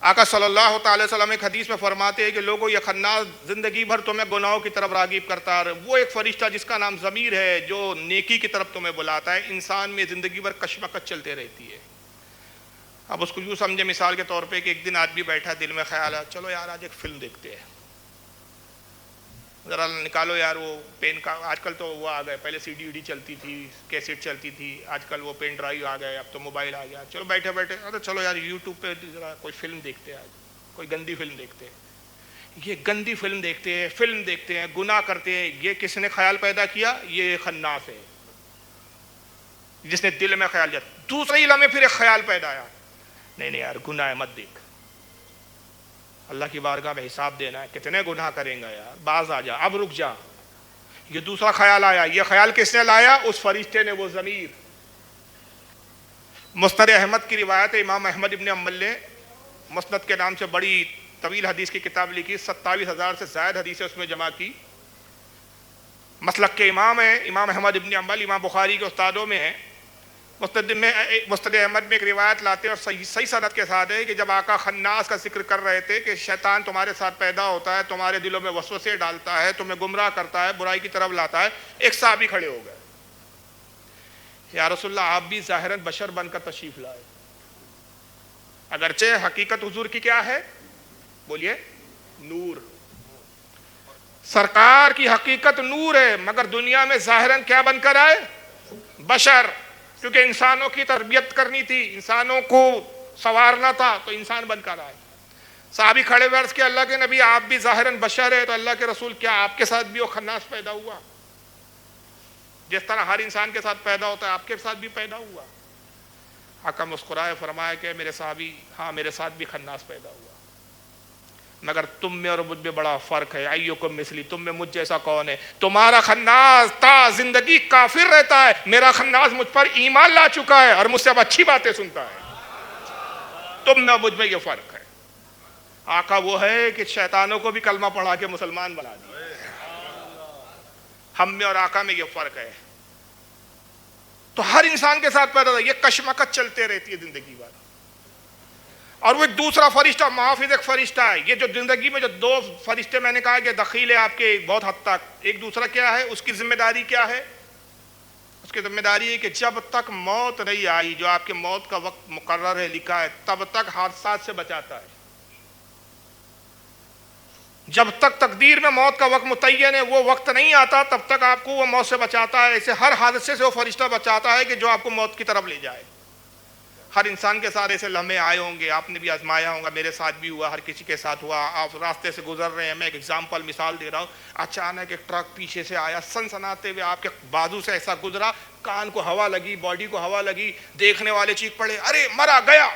آقا صلی اللہ تعالی وسلم ایک حدیث میں فرماتے ہیں کہ لوگوں یہ خناس زندگی بھر تمہیں گناہوں کی طرف راغب کرتا ہے. وہ ایک فرشتہ جس کا نام ضمیر ہے جو نیکی کی طرف تمہیں بلاتا ہے. انسان میں زندگی بھر کشمکش چلتے رہتی ہے. اب اس کو یوں سمجھے مثال کے طور پہ کہ ایک دن آدمی بیٹھا، دل میں خیال ہے چلو یار آج ایک فلم دیکھتے ہیں، ذرا نکالو یار وہ پین کا. آج کل تو وہ آ گئے، پہلے سی ڈی وی ڈی چلتی تھی، کیسٹ چلتی تھی، آج کل وہ پین ڈرائیو آ گئے، اب تو موبائل آ گیا. چلو بیٹھے بیٹھے چلو یار یوٹیوب پہ ذرا کوئی فلم دیکھتے ہیں، آج کوئی گندی فلم دیکھتے ہیں. یہ گندی فلم دیکھتے ہیں، گناہ کرتے ہیں. یہ کس نے خیال پیدا کیا؟ یہ خناس ہے جس نے دل میں خیال دیا. دوسرے ہی لمحے پھر ایک خیال پیدا آیا، نہیں یار گناہ ہے مت دیکھ، اللہ کی بارگاہ میں حساب دینا ہے، کتنے گناہ کریں گا یار، باز آ جا، اب رک جا. یہ دوسرا خیال آیا. یہ خیال کس نے لایا؟ اس فرشتے نے، وہ ضمیر. مسند احمد کی روایت ہے، امام احمد ابن حنبل نے مسند کے نام سے بڑی طویل حدیث کی کتاب لکھی، 27,000 سے زائد حدیثیں اس میں جمع کی. مسلک کے امام ہیں امام احمد ابن حنبل، امام بخاری کے استادوں میں ہیں. مسند احمد میں ایک روایت لاتے ہیں اور صحیح سند کے ساتھ ہے کہ جب آقا خناس کا ذکر کر رہے تھے کہ شیطان تمہارے ساتھ پیدا ہوتا ہے، تمہارے دلوں میں وسوسے ڈالتا ہے، تمہیں گمراہ کرتا ہے، برائی کی طرف لاتا ہے. ایک صحابی کھڑے ہو گئے، یا رسول اللہ آپ بھی ظاہراً بشر بن کر تشریف لائے، اگرچہ حقیقت حضور کی کیا ہے؟ بولیے نور. سرکار کی حقیقت نور ہے، مگر دنیا میں ظاہراً کیا بن کر آئے؟ بشر. کیونکہ انسانوں کی تربیت کرنی تھی، انسانوں کو سنوارنا تھا، تو انسان بن کر آئے. صحابی کھڑے ہوئے عرض کہ اللہ کے نبی آپ بھی ظاہراً بشر ہے، تو اللہ کے رسول کیا آپ کے ساتھ بھی وہ خناس پیدا ہوا؟ جس طرح ہر انسان کے ساتھ پیدا ہوتا ہے آپ کے ساتھ بھی پیدا ہوا. آقا مسکرائے فرمایا کہ میرے صحابی ہاں میرے ساتھ بھی خناس پیدا ہوا، مگر تم میں اور مجھ میں بڑا فرق ہے، ایکم مثلی، تم میں مجھ جیسا کون ہے؟ تمہارا خناس تا زندگی کافر رہتا ہے، میرا خناس مجھ پر ایمان لا چکا ہے اور مجھ سے اب اچھی باتیں سنتا ہے، تم میں اور مجھ میں یہ فرق ہے۔ آقا وہ ہے کہ شیطانوں کو بھی کلمہ پڑھا کے مسلمان بنا دیا، ہم میں اور آقا میں یہ فرق ہے۔ تو ہر انسان کے ساتھ پیدا ہوتا ہے، یہ کشمکش چلتے رہتی ہے زندگی بھر، اور وہ ایک دوسرا فرشتہ محافظ ایک فرشتہ ہے۔ یہ جو زندگی میں جو دو فرشتے میں نے کہا کہ دخیل ہے آپ کے بہت حد تک، ایک دوسرا کیا ہے، اس کی ذمہ داری کیا ہے؟ اس کی ذمہ داری ہے کہ جب تک موت نہیں آئی، جو آپ کے موت کا وقت مقرر ہے لکھا ہے، تب تک حادثات سے بچاتا ہے۔ جب تک تقدیر میں موت کا وقت متعین ہے، وہ وقت نہیں آتا تب تک آپ کو وہ موت سے بچاتا ہے۔ ایسے ہر حادثے سے وہ فرشتہ بچاتا ہے کہ جو آپ کو موت کی طرف لے جائے۔ ہر انسان کے ساتھ ایسے لمحے آئے ہوں گے، آپ نے بھی آزمایا ہوگا، میرے ساتھ بھی ہوا، ہر کسی کے ساتھ ہوا۔ آپ راستے سے گزر رہے ہیں، میں ایک ایگزامپل مثال دے رہا ہوں، اچانک ایک ٹرک پیچھے سے آیا، سنسناتے ہوئے آپ کے بازو سے ایسا گزرا، کان کو ہوا لگی، باڈی کو ہوا لگی، دیکھنے والے چیخ پڑے، ارے مرا گیا۔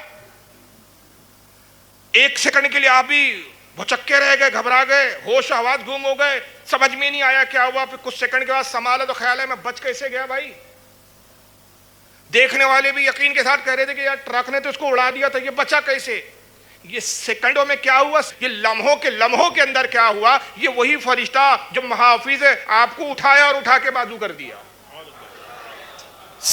ایک سیکنڈ کے لیے آپ بھی بھچکے رہ گئے، گھبرا گئے، ہوش آواز گم ہو گئے، سمجھ میں نہیں آیا کیا ہوا۔ پھر کچھ سیکنڈ کے بعد سنبھالا تو خیال ہے میں بچ کیسے گیا بھائی۔ دیکھنے والے بھی یقین کے ساتھ کہہ رہے تھے کہ یار ٹرک نے تو اس کو اڑا دیا تھا، یہ بچا کیسے؟ یہ سیکنڈوں میں کیا ہوا، یہ لمحوں کے اندر کیا ہوا، یہ وہی فرشتہ جو محافظ ہے آپ کو اٹھایا اور اٹھا کے بازو کر دیا۔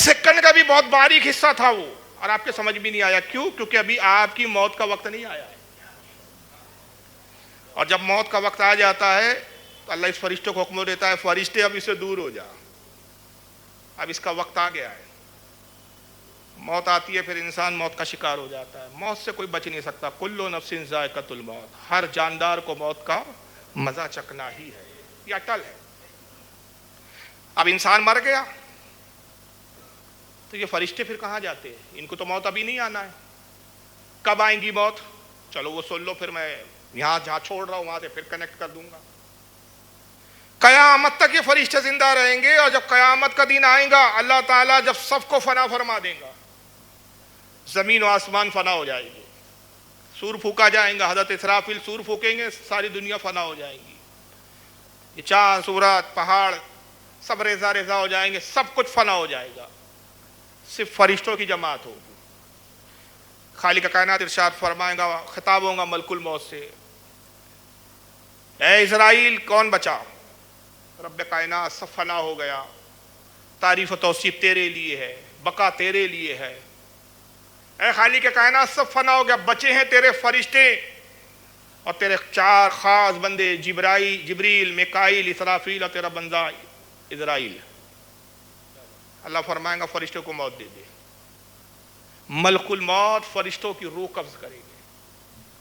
سیکنڈ کا بھی بہت باریک حصہ تھا وہ، اور آپ کے سمجھ بھی نہیں آیا۔ کیوں؟ کیونکہ ابھی آپ کی موت کا وقت نہیں آیا ہے۔ اور جب موت کا وقت آ جاتا ہے تو اللہ اس فرشتے کو حکم دیتا ہے، فرشتے اب اس سے دور ہو جا، اب اس کا وقت آ گیا ہے۔ موت آتی ہے، پھر انسان موت کا شکار ہو جاتا ہے۔ موت سے کوئی بچ نہیں سکتا، کل نفس ذائقۃ الموت، ہر جاندار کو موت کا مزہ چکھنا ہی ہے، یہ اٹل ہے۔ اب انسان مر گیا تو یہ فرشتے پھر کہاں جاتے ہیں؟ ان کو تو موت ابھی نہیں آنا ہے، کب آئیں گی موت؟ چلو وہ سن لو، پھر میں یہاں جہاں چھوڑ رہا ہوں وہاں سے پھر کنیکٹ کر دوں گا۔ قیامت تک یہ فرشتے زندہ رہیں گے، اور جب قیامت کا دن آئے گا اللہ تعالیٰ جب سب کو فنا فرما دے گا، زمین و آسمان فنا ہو جائے گی، سور پھونکا جائیں گا، حضرت اسرافیل سور پھونکیں گے، ساری دنیا فنا ہو جائے گی، یہ چاند سورج پہاڑ سب ریزہ ریزہ ہو جائیں گے، سب کچھ فنا ہو جائے گا، صرف فرشتوں کی جماعت ہوگی۔ خالق کائنات ارشاد فرمائے گا، خطاب ہوگا ملک الموت سے، اے اسرائیل کون بچا؟ رب کائنات سب فنا ہو گیا، تعریف و توصیف تیرے لیے ہے، بقا تیرے لیے ہے، اے خالق کائنات سب فنا ہو گیا، بچے ہیں تیرے فرشتے اور تیرے چار خاص بندے، جبریل، میکائیل، اسرافیل اور تیرا بندہ اسرائیل۔ اللہ فرمائے گا فرشتوں کو موت دے دے۔ ملک الموت فرشتوں کی روح قبض کرے گے،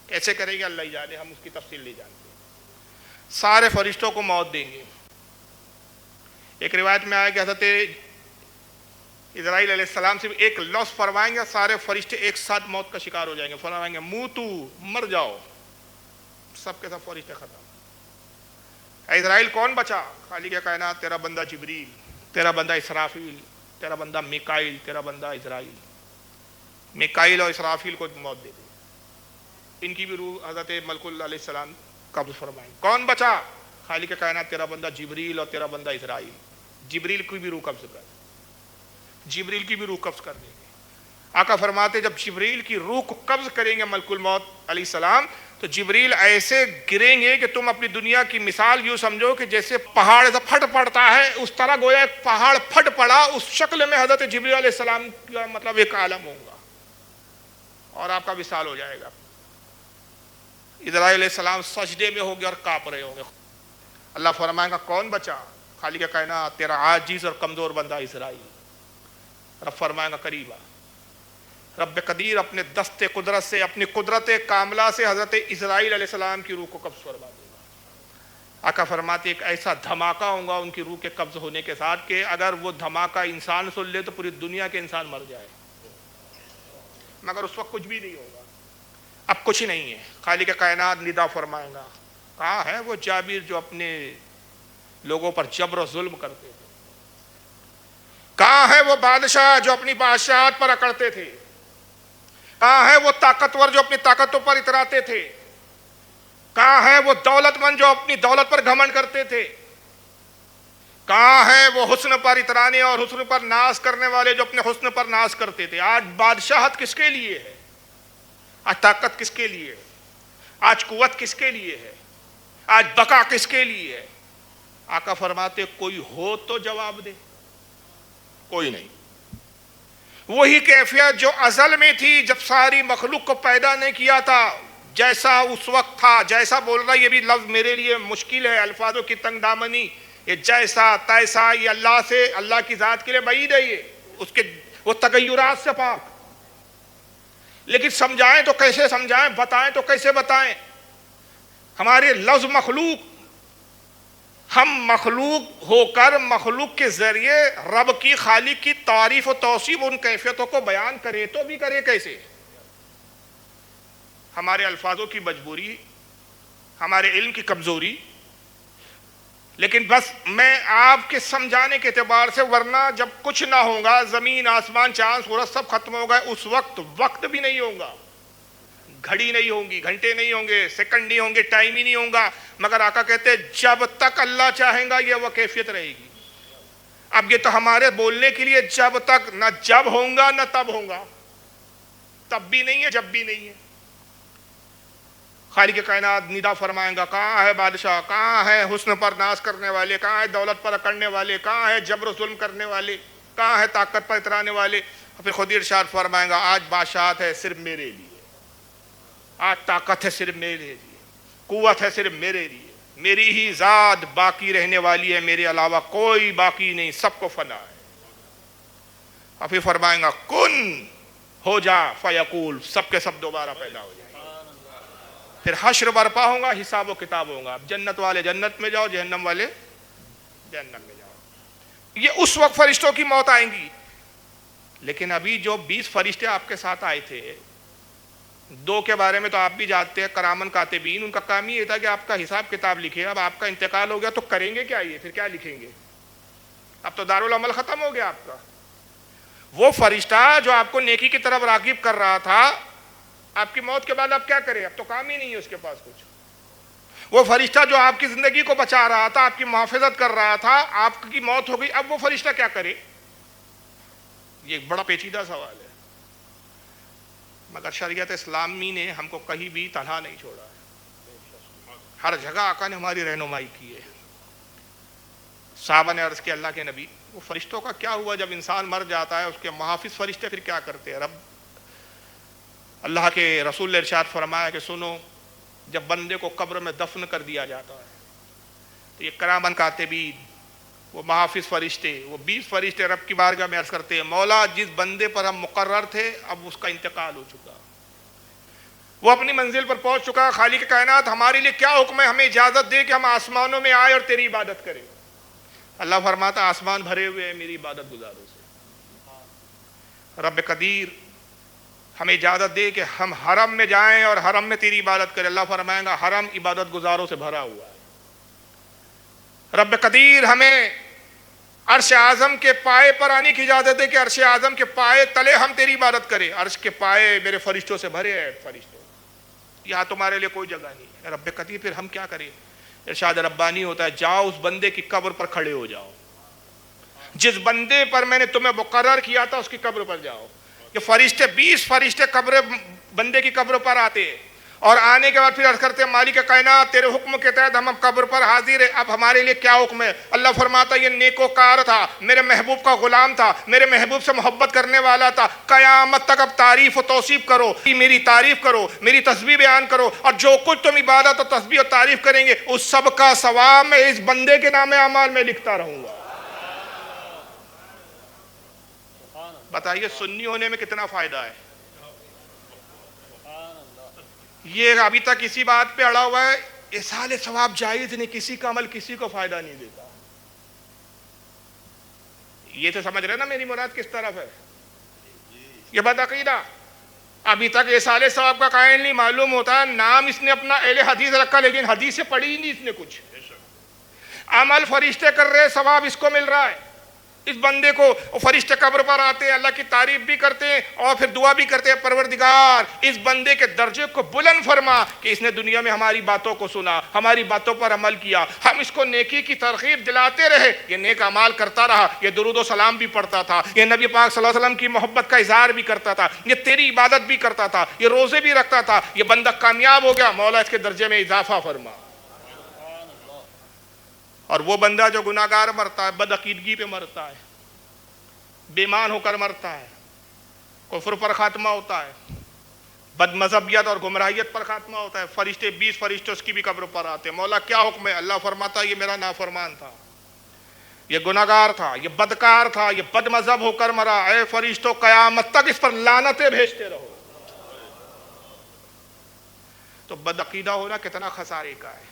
کیسے کرے گا اللہ ہی جانے، ہم اس کی تفصیل نہیں جانتے۔ سارے فرشتوں کو موت دیں گے۔ ایک روایت میں آیا کہ حضرت اسرائیل علیہ السلام سے ایک لفظ فرمائیں گے، سارے فرشتے ایک ساتھ موت کا شکار ہو جائیں گے، فرمائیں گے موتو، مر جاؤ، سب کے سب فرشتے ختم۔ اے اسرائیل کون بچا؟ خالق کائنات تیرا بندہ جبریل، تیرا بندہ اسرافیل، تیرا بندہ میکائیل، تیرا بندہ اسرائیل۔ میکائیل اور اسرافیل کو موت دے دے، ان کی بھی روح حضرت ملک اللہ علیہ السلام قبض فرمائیں۔ کون بچا؟ خالق کائنات تیرا بندہ جبریل اور تیرا بندہ اسرائیل۔ جبریل کی بھی روح قبض کر، جبریل کی بھی روح قبض کر دیں گے۔ آقا فرماتے جب جبریل کی روح کو قبض کریں گے ملک الموت علیہ السلام، تو جبریل ایسے گریں گے کہ تم اپنی دنیا کی مثال یوں سمجھو کہ جیسے پہاڑ ایسا پھٹ پڑتا ہے، اس طرح گویا ایک پہاڑ پھٹ پڑا، اس شکل میں حضرت جبریل علیہ السلام کا مطلب ایک عالم ہوگا اور آپ کا وصال ہو جائے گا۔ اسرائیل علیہ السلام سجدے میں ہوں گے اور کانپ رہے ہوں گے۔ اللہ فرمائے گا کون بچا؟ خالق کائنات تیرا عاجز اور کمزور بندہ اسرائیل۔ رب فرمائے گا قریبا، رب قدیر اپنے دست قدرت سے، اپنی قدرت کاملہ سے حضرت اسرائیل علیہ السلام کی روح کو قبض فرما دے گا۔ آقا فرماتے ایک ایسا دھماکہ ہوگا ان کی روح کے قبض ہونے کے ساتھ کہ اگر وہ دھماکہ انسان سن لے تو پوری دنیا کے انسان مر جائے، مگر اس وقت کچھ بھی نہیں ہوگا، اب کچھ نہیں ہے۔ خالق کائنات ندا فرمائے گا، کہاں ہے وہ جابر جو اپنے لوگوں پر جبر و ظلم کرتے تھے؟ کہاں ہے وہ بادشاہ جو اپنی بادشاہت پر اکڑتے تھے؟ کہاں ہے وہ طاقتور جو اپنی طاقتوں پر اتراتے تھے؟ کہاں ہے وہ دولت مند جو اپنی دولت پر گھمنڈ کرتے تھے؟ کہاں ہے وہ حسن پر اترانے اور حسن پر ناز کرنے والے جو اپنے حسن پر ناز کرتے تھے؟ آج بادشاہت کس کے لیے ہے؟ آج طاقت کس کے لیے ہے؟ آج قوت کس کے لیے ہے؟ آج بقا کس کے لیے ہے؟ آقا فرماتے کوئی ہو تو جواب دے. کوئی نہیں. وہی کیفیت جو ازل میں تھی جب ساری مخلوق کو پیدا نہیں کیا تھا، جیسا اس وقت تھا، جیسا بول رہا، یہ بھی لفظ میرے لیے مشکل ہے، الفاظوں کی تنگ دامنی. یہ جیسا تیسا یہ اللہ سے، اللہ کی ذات کے لیے بعید ہے، یہ اس کے وہ تغیرات سے پاک. لیکن سمجھائیں تو کیسے سمجھائیں، بتائیں تو کیسے بتائیں؟ ہمارے لفظ مخلوق، ہم مخلوق ہو کر مخلوق کے ذریعے رب کی، خالق کی تعریف و توصیف، ان کیفیتوں کو بیان کرے تو بھی کرے کیسے؟ ہمارے الفاظوں کی مجبوری، ہمارے علم کی کمزوری. لیکن بس میں آپ کے سمجھانے کے اعتبار سے، ورنہ جب کچھ نہ ہوگا، زمین آسمان چاند سورج سب ختم ہوگا، اس وقت بھی نہیں ہوگا، گھڑی نہیں ہوں گی، گھنٹے نہیں ہوں گے، سیکنڈ نہیں ہوں گے، ٹائم ہی نہیں ہوگا. مگر آقا کہتے ہیں جب تک اللہ چاہیں گا یہ وہ کیفیت رہے گی. اب یہ تو ہمارے بولنے کے لیے جب تک، نہ جب ہوگا نہ تب ہوگا، تب بھی نہیں ہے جب بھی نہیں ہے. خالق کائنات ندا فرمائیں گا، کہاں ہے بادشاہ، کہاں ہے حسن پر ناز کرنے والے، کہاں ہے دولت پر اکڑنے والے، کہاں ہے جبر و ظلم کرنے والے، کہاں ہے طاقت پر اترانے والے؟ اور پھر خود ارشاد فرمائیں گا آج بادشاہت ہے صرف میرے لیے، آج طاقت ہے صرف میرے لیے، قوت ہے صرف میرے لیے، میری ہی ذات باقی رہنے والی ہے، میرے علاوہ کوئی باقی نہیں، سب کو فنا ہے. اور پھر فرمائیں گا کن، ہو جا، فیقول، سب کے سب دوبارہ پیدا ہو جائیں. پھر حشر برپا ہوگا، حساب و کتاب ہوگا. جنت والے جنت میں جاؤ، جہنم والے جہنم میں جاؤ. یہ اس وقت فرشتوں کی موت آئیں گی. لیکن ابھی جو 20 فرشتے آپ کے ساتھ آئے تھے، 2 کے بارے میں تو آپ بھی جانتے ہیں، کرامن کاتبین، ان کا کام یہ تھا کہ آپ کا حساب کتاب لکھے. اب آپ کا انتقال ہو گیا تو کریں گے کیا؟ یہ پھر کیا لکھیں گے؟ اب تو دارالعمل ختم ہو گیا آپ کا. وہ فرشتہ جو آپ کو نیکی کی طرف راغب کر رہا تھا، آپ کی موت کے بعد اب کیا کرے؟ اب تو کام ہی نہیں ہے اس کے پاس کچھ. وہ فرشتہ جو آپ کی زندگی کو بچا رہا تھا، آپ کی محافظت کر رہا تھا، آپ کی موت ہو گئی، اب وہ فرشتہ کیا کرے؟ یہ ایک بڑا پیچیدہ سوال ہے. مگر شریعت اسلامی نے ہم کو کہیں بھی تنہا نہیں چھوڑا ہے. ہر جگہ آقا نے ہماری رہنمائی کی ہے. صحابہ نے عرض کیا اللہ کے نبی، وہ فرشتوں کا کیا ہوا جب انسان مر جاتا ہے، اس کے محافظ فرشتے پھر کیا کرتے ہیں؟ رب اللہ کے رسول نے ارشاد فرمایا کہ سنو، جب بندے کو قبر میں دفن کر دیا جاتا ہے تو یہ کرامن کاتبین، وہ محافظ فرشتے، وہ 20 فرشتے رب کی بارگاہ میں عرض کرتے ہیں مولا جس بندے پر ہم مقرر تھے اب اس کا انتقال ہو چکا، وہ اپنی منزل پر پہنچ چکا. خالق کائنات ہمارے لیے کیا حکم ہے؟ ہمیں اجازت دے کہ ہم آسمانوں میں آئے اور تیری عبادت کریں. اللہ فرماتا آسمان بھرے ہوئے ہیں میری عبادت گزاروں سے. رب قدیر ہمیں اجازت دے کہ ہم حرم میں جائیں اور حرم میں تیری عبادت کریں. اللہ فرمائے گا حرم عبادت گزاروں سے بھرا ہوا ہے. رب قدیر ہمیں عرش اعظم کے پائے پر آنے کی اجازت دے کہ عرش اعظم کے پائے تلے ہم تیری عبادت کریں. عرش کے پائے میرے فرشتوں سے بھرے ہیں، فرشتوں، یہاں تمہارے لیے کوئی جگہ نہیں ہے. رب قدیر پھر ہم کیا کریں؟ ارشاد ربانی ہوتا ہے جاؤ اس بندے کی قبر پر کھڑے ہو جاؤ، جس بندے پر میں نے تمہیں مقرر کیا تھا اس کی قبر پر جاؤ. یہ فرشتے 20 فرشتے قبر بندے کی قبر پر آتے ہیں اور آنے کے بعد پھر عرض کرتے ہیں مالک کائنات تیرے حکم کے تحت ہم قبر پر حاضر ہیں، اب ہمارے لیے کیا حکم ہے؟ اللہ فرماتا یہ نیکوکار تھا، میرے محبوب کا غلام تھا، میرے محبوب سے محبت کرنے والا تھا، قیامت تک اب تعریف و توصیف کرو، میری تعریف کرو، میری تسبیح بیان کرو، اور جو کچھ تم عبادت و تسبیح و تعریف کریں گے اس سب کا ثواب میں اس بندے کے نام اعمال میں لکھتا رہوں گا. بتائیے سنی ہونے میں کتنا فائدہ ہے. یہ ابھی تک اسی بات پہ اڑا ہوا ہے اصال ثواب جائز نہیں، کسی کا عمل کسی کو فائدہ نہیں دیتا. یہ تو سمجھ رہے نا میری مراد کس طرف ہے؟ یہ بدعقیدہ ابھی تک اصال ثواب کا قائل نہیں. معلوم ہوتا ہے نام اس نے اپنا اہل حدیث رکھا لیکن حدیث سے پڑھی ہی نہیں اس نے کچھ. عمل فرشتے کر رہے، ثواب اس کو مل رہا ہے. اس بندے کو فرشتے قبر پر آتے ہیں، اللہ کی تعریف بھی کرتے ہیں اور پھر دعا بھی کرتے ہیں، پروردگار اس بندے کے درجے کو بلند فرما کہ اس نے دنیا میں ہماری باتوں کو سنا، ہماری باتوں پر عمل کیا، ہم اس کو نیکی کی ترغیب دلاتے رہے، یہ نیک اعمال کرتا رہا، یہ درود و سلام بھی پڑھتا تھا، یہ نبی پاک صلی اللہ علیہ وسلم کی محبت کا اظہار بھی کرتا تھا، یہ تیری عبادت بھی کرتا تھا، یہ روزے بھی رکھتا تھا، یہ بندہ کامیاب ہو گیا، مولا اس کے درجے میں اضافہ فرما۔ اور وہ بندہ جو گناہگار مرتا ہے، بدعقیدگی پہ مرتا ہے، بے ایمان ہو کر مرتا ہے، کفر پر خاتمہ ہوتا ہے، بد مذہبیت اور گمراہیت پر خاتمہ ہوتا ہے، 20 فرشتے اس کی بھی قبر پر آتے ہیں، مولا کیا حکم ہے؟ اللہ فرماتا ہے یہ میرا نافرمان تھا، یہ گناہگار تھا، یہ بدکار تھا، یہ بد مذہب ہو کر مرا، اے فرشتوں قیامت تک اس پر لعنتیں بھیجتے رہو۔ تو بدعقیدہ ہونا کتنا خسارے کا ہے۔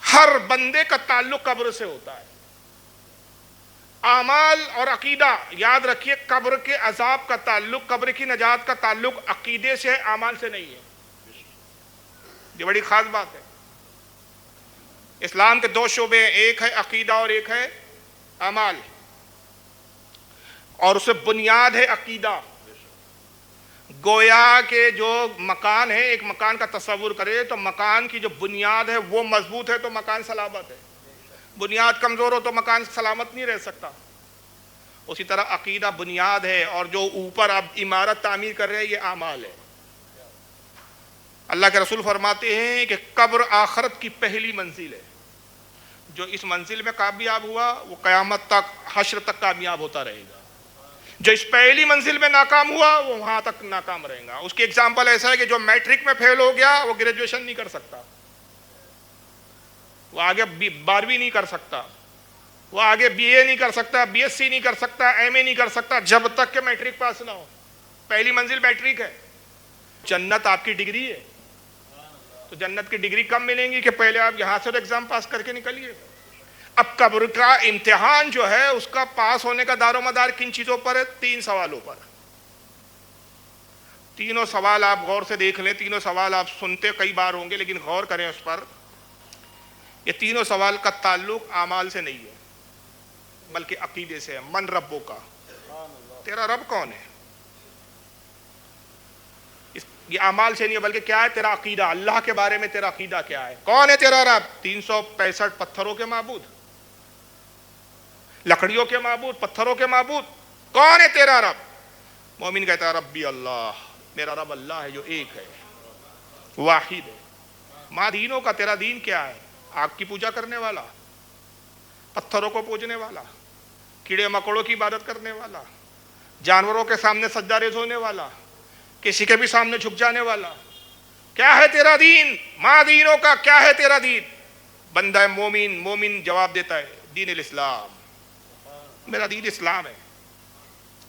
ہر بندے کا تعلق قبر سے ہوتا ہے، اعمال اور عقیدہ یاد رکھیے، قبر کے عذاب کا تعلق، قبر کی نجات کا تعلق عقیدے سے ہے، اعمال سے نہیں ہے۔ یہ بڑی خاص بات ہے۔ اسلام کے 2 شعبے ہیں، ایک ہے عقیدہ اور ایک ہے اعمال، اور اسے بنیاد ہے عقیدہ۔ گویا کہ جو مکان ہے، ایک مکان کا تصور کرے تو مکان کی جو بنیاد ہے وہ مضبوط ہے تو مکان سلامت ہے، بنیاد کمزور ہو تو مکان سلامت نہیں رہ سکتا۔ اسی طرح عقیدہ بنیاد ہے، اور جو اوپر اب عمارت تعمیر کر رہے ہیں یہ اعمال ہے۔ اللہ کے رسول فرماتے ہیں کہ قبر آخرت کی پہلی منزل ہے، جو اس منزل میں کامیاب ہوا وہ قیامت تک، حشر تک کامیاب ہوتا رہے گا، جو اس پہلی منزل میں ناکام ہوا وہ وہاں تک ناکام رہے گا۔ اس کی ایگزامپل ایسا ہے کہ جو میٹرک میں فیل ہو گیا وہ گریجویشن نہیں کر سکتا، وہ آگے 12ویں نہیں کر سکتا، وہ آگے BA نہیں کر سکتا، BSc نہیں کر سکتا، MA نہیں کر سکتا جب تک کہ میٹرک پاس نہ ہو۔ پہلی منزل میٹرک ہے۔ جنت آپ کی ڈگری ہے، تو جنت کی ڈگری کم ملیں گی کہ پہلے آپ یہاں سے ایگزام پاس کر کے نکلیے۔ اب قبر کا امتحان جو ہے اس کا پاس ہونے کا دار و مدار کن چیزوں پر ہے؟ 3 سوالوں پر۔ تینوں سوال آپ غور سے دیکھ لیں، تینوں سوال آپ سنتے کئی بار ہوں گے لیکن غور کریں اس پر۔ یہ تینوں سوال کا تعلق اعمال سے نہیں ہے بلکہ عقیدے سے ہے۔ من ربوں کا، تیرا رب کون ہے؟ یہ اعمال سے نہیں ہے بلکہ کیا ہے؟ تیرا عقیدہ، اللہ کے بارے میں تیرا عقیدہ کیا ہے؟ کون ہے تیرا رب؟ 365 پتھروں کے معبود، لکڑیوں کے معبود، پتھروں کے معبود، کون ہے تیرا رب؟ مومن کہتا ہے ربی اللہ، میرا رب اللہ ہے جو ایک ہے، واحد ہے۔ ماں دینوں کا، تیرا دین کیا ہے؟ آگ کی پوجا کرنے والا، پتھروں کو پوجنے والا، کیڑے مکوڑوں کی عبادت کرنے والا، جانوروں کے سامنے سجدہ ریز ہونے والا، کسی کے بھی سامنے جھک جانے والا، کیا ہے تیرا دین؟ ماں دینوں کا کیا ہے تیرا دین؟ بندہ مومن جواب دیتا ہے دین الاسلام، میرا دین اسلام ہے،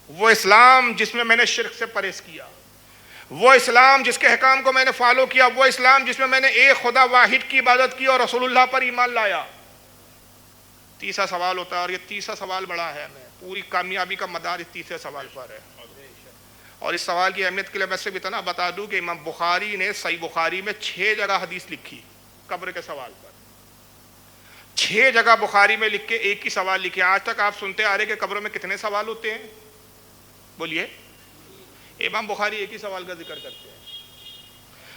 وہ اسلام جس میں نے شرک سے پرہیز کیا، وہ اسلام جس کے احکام کو میں نے فالو کیا، وہ اسلام جس میں نے ایک خدا واحد کی عبادت کی اور رسول اللہ پر ایمان لایا۔ تیسرا سوال ہوتا ہے، اور یہ تیسرا سوال بڑا ہے، پوری کامیابی کا مدار اس تیسرے سوال پر ہے۔ اور اس سوال کی اہمیت کے لیے میں صرف اتنا بتا دوں کہ امام بخاری نے صحیح بخاری میں 6 جگہ حدیث لکھی قبر کے سوال پر، 6 جگہ بخاری میں لکھ کے ایک ہی سوال لکھے۔ آج تک آپ سنتے آ رہے کہ قبروں میں کتنے سوال ہوتے ہیں؟ بولیے۔ امام بخاری ایک ہی سوال کا ذکر کرتے ہیں،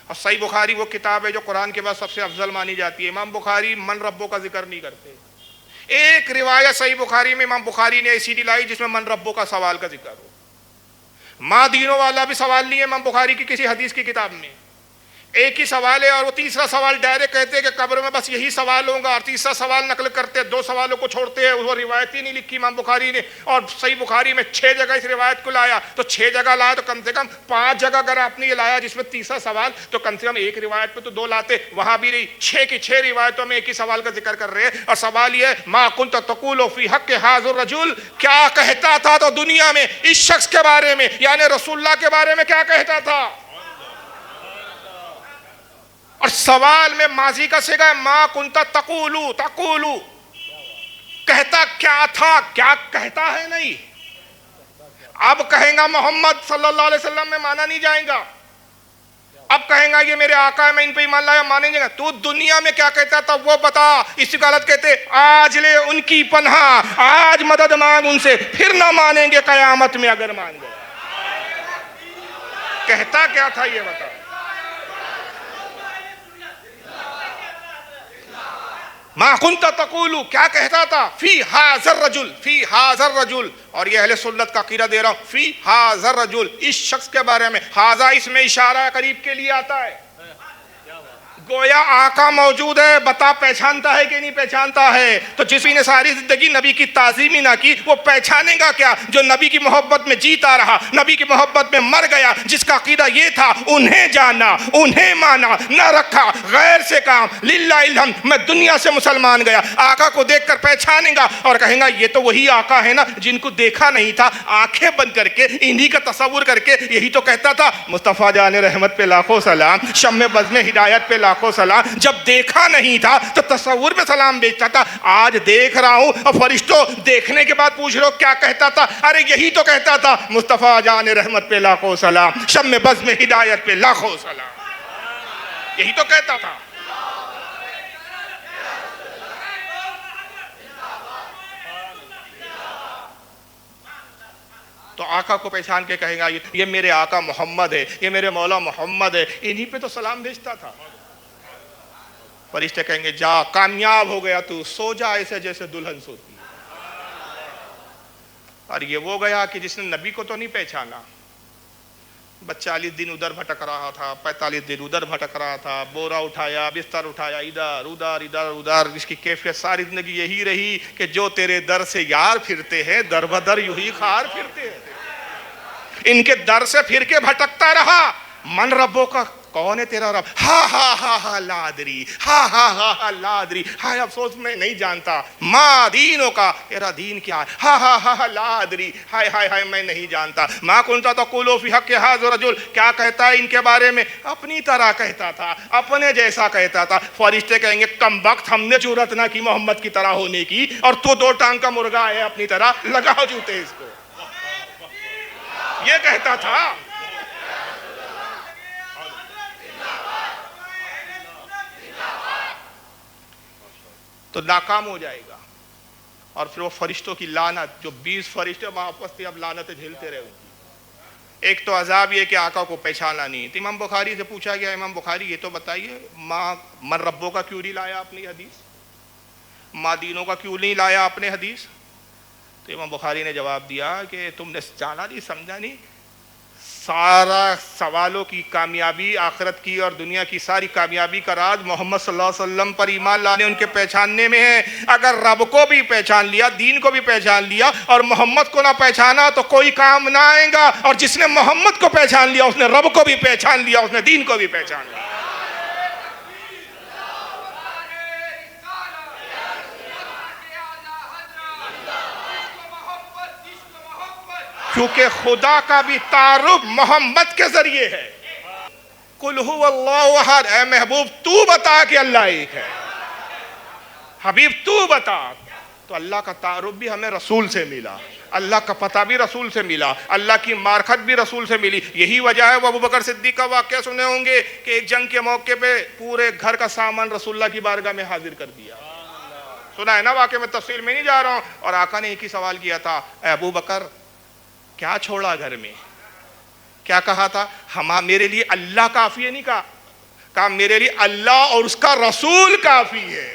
اور صحیح بخاری وہ کتاب ہے جو قرآن کے بعد سب سے افضل مانی جاتی ہے۔ امام بخاری من ربوں کا ذکر نہیں کرتے۔ ایک روایت صحیح بخاری میں امام بخاری نے ایسی لائی جس میں من ربوں کا سوال کا ذکر ہو۔ ماں دینوں والا بھی سوال نہیں ہے امام بخاری کی کسی حدیث کی کتاب میں، ایک ہی سوال ہے، اور وہ تیسرا سوال ڈائریکٹ کہتے ہیں کہ قبر میں بس یہی سوال ہوگا، اور تیسرا سوال نقل کرتے 2 سوالوں کو چھوڑتے ہیں، وہ روایت ہی نہیں لکھی امام بخاری نے۔ اور صحیح بخاری میں 6 جگہ اس روایت کو لایا، تو 6 جگہ لایا تو کم سے کم 5 جگہ اگر آپ نے یہ لایا جس میں تیسرا سوال، تو کم سے کم ایک روایت پہ تو 2 لاتے، وہاں بھی نہیں، 6 کی 6 روایتوں میں ایک ہی سوال کا ذکر کر رہے ہیں۔ اور سوال یہ ہے ما کنت تقول فی حق ھذا الرجل، کیا کہتا تھا تو دنیا میں اس شخص کے بارے میں، یعنی رسول اللہ کے بارے میں کیا کہتا تھا؟ اور سوال میں ماضی کا صیغہ ہے ما کنت تقولو، کہتا کیا تھا، کیا کہتا ہے نہیں۔ اب کہیں گا محمد صلی اللہ علیہ وسلم میں مانا نہیں جائے گا، اب کہیں گا یہ میرے آقا ہے میں ان پہ ایمان لایا، مانیں گے؟ تو دنیا میں کیا کہتا تھا وہ بتا، اسی کا غلط کہتے آج لے ان کی پناہ، آج مدد مانگ ان سے، پھر نہ مانیں گے قیامت میں اگر مان گئے۔ کہتا کیا تھا یہ بتا؟ ما کنت تقول، کیا کہتا تھا؟ فی ھذا الرجل، فی ھذا الرجل، اور یہ اہل سنت کا عقیدہ دے رہا ہوں، فی ھذا الرجل، اس شخص کے بارے میں، ھذا اس میں اشارہ قریب کے لیے آتا ہے، گویا آقا موجود ہے، بتا پہچانتا ہے کہ نہیں پہچانتا ہے؟ تو جس نے ساری زندگی نبی کی تعظیم ہی نہ کی وہ پہچانے گا کیا؟ جو نبی کی محبت میں جیتا رہا، نبی کی محبت میں مر گیا، جس کا عقیدہ یہ تھا انہیں جانا، انہیں مانا، نہ رکھا غیر سے کام، للہ الحمد میں دنیا سے مسلمان گیا، آقا کو دیکھ کر پہچانے گا اور کہیں گا یہ تو وہی آقا ہے نا جن کو دیکھا نہیں تھا، آنکھیں بند کر کے انہی کا تصور کر کے یہی تو کہتا تھا مصطفیٰ جان رحمت پہ لاکھوں سلام، شمع بزم ہدایت پہ لاکھوں سلام، جب دیکھا نہیں تھا تو تصور میں سلام بیچتا تھا، آج دیکھ رہا ہوں اور فرشتوں دیکھنے کے بعد پوچھ رہے ہو کیا کہتا تھا؟ ارے یہی تو کہتا تھا مصطفیٰ جان رحمت پہ لاکھوں سلام، شمع بزم ہدایت پہ لاکھوں سلام، یہی تو کہتا تھا۔ تو آقا کو پہچان کے کہے گا یہ میرے آقا محمد ہے، یہ میرے مولا محمد ہے، انہی پہ تو سلام بھیجتا تھا۔ فرشتے کہیں گے جا کامیاب ہو گیا تو، سو جا ایسے جیسے دلہن سوتی ہے۔ اور یہ وہ گیا کہ جس نے نبی کو تو نہیں پہچانا، 40 دن ادھر بھٹک رہا تھا، 45 دن ادھر بھٹک رہا تھا، بورا اٹھایا، بستر اٹھایا، ادھر ادھر ادھر ادھر، اس کی کیفیت ساری زندگی یہی رہی کہ جو تیرے در سے یار پھرتے ہیں در بدر یوں ہی خار پھرتے ہیں، ان کے در سے پھر کے بھٹکتا رہا۔ من ربوں کا، کون ہے تیرا رب؟ ہا ہا ہا ہا لادری، ہا ہا ہا ہا لادری، ہائے افسوس میں نہیں جانتا۔ ما دینوں کا، تیرا دین کیا ہے؟ ہا ہا ہا ہا لادری، ہائے ہائے ہائے میں نہیں جانتا۔ ما کنت تقول فی حق ھذا الرجل، کیا کہتا ہے ان کے بارے میں؟ اپنی طرح کہتا تھا، اپنے جیسا کہتا تھا۔ فرشتے کہیں گے کم وقت ہم نے جرأت نہ کی محمد کی طرح ہونے کی، اور تو 2 ٹانگ کا مرغا ہے اپنی طرح، لگاؤ جوتے اس کو۔ یہ کہتا تھا۔ تو ناکام ہو جائے گا، اور پھر وہ فرشتوں کی لعنت، جو 20 فرشتے آپس میں اب لعنتیں جھیلتے رہے گی۔ ایک تو عذاب یہ کہ آقا کو پہچانا نہیں۔ تو امام بخاری سے پوچھا گیا امام بخاری یہ تو بتائیے من ربوں کا کیوں نہیں لایا اپنی حدیث، ما دینوں کا کیوں نہیں لایا اپنے حدیث؟ تو امام بخاری نے جواب دیا کہ تم نے جانا نہیں، سمجھا نہیں، سارا سوالوں کی کامیابی آخرت کی اور دنیا کی ساری کامیابی کا راز محمد صلی اللہ علیہ وسلم پر ایمان لانے، ان کے پہچاننے میں ہے۔ اگر رب کو بھی پہچان لیا، دین کو بھی پہچان لیا، اور محمد کو نہ پہچانا تو کوئی کام نہ آئے گا، اور جس نے محمد کو پہچان لیا اس نے رب کو بھی پہچان لیا، اس نے دین کو بھی پہچان لیا۔ کیونکہ خدا کا بھی تعارف محمد کے ذریعے ہے۔ قل هو اللہ احد، اے محبوب تو بتا کہ اللہ ایک ہے، حبیب تو بتا۔ تو اللہ کا تعارف بھی ہمیں رسول سے ملا، اللہ کا پتہ بھی رسول سے ملا، اللہ کی معرفت بھی رسول سے ملی۔ یہی وجہ ہے وہ ابوبکر صدیق کا واقعہ سنے ہوں گے کہ ایک جنگ کے موقع پہ پورے گھر کا سامان رسول اللہ کی بارگاہ میں حاضر کر دیا۔ سنا ہے نا واقعہ، میں تفصیل میں نہیں جا رہا ہوں۔ اور آقا نے ایک ہی سوال کیا تھا، اے ابوبکر کیا چھوڑا گھر میں؟ کیا کہا تھا؟ میرے لیے اللہ کافی ہے، نہیں کہا میرے لیے اللہ اور اس کا رسول کافی ہے۔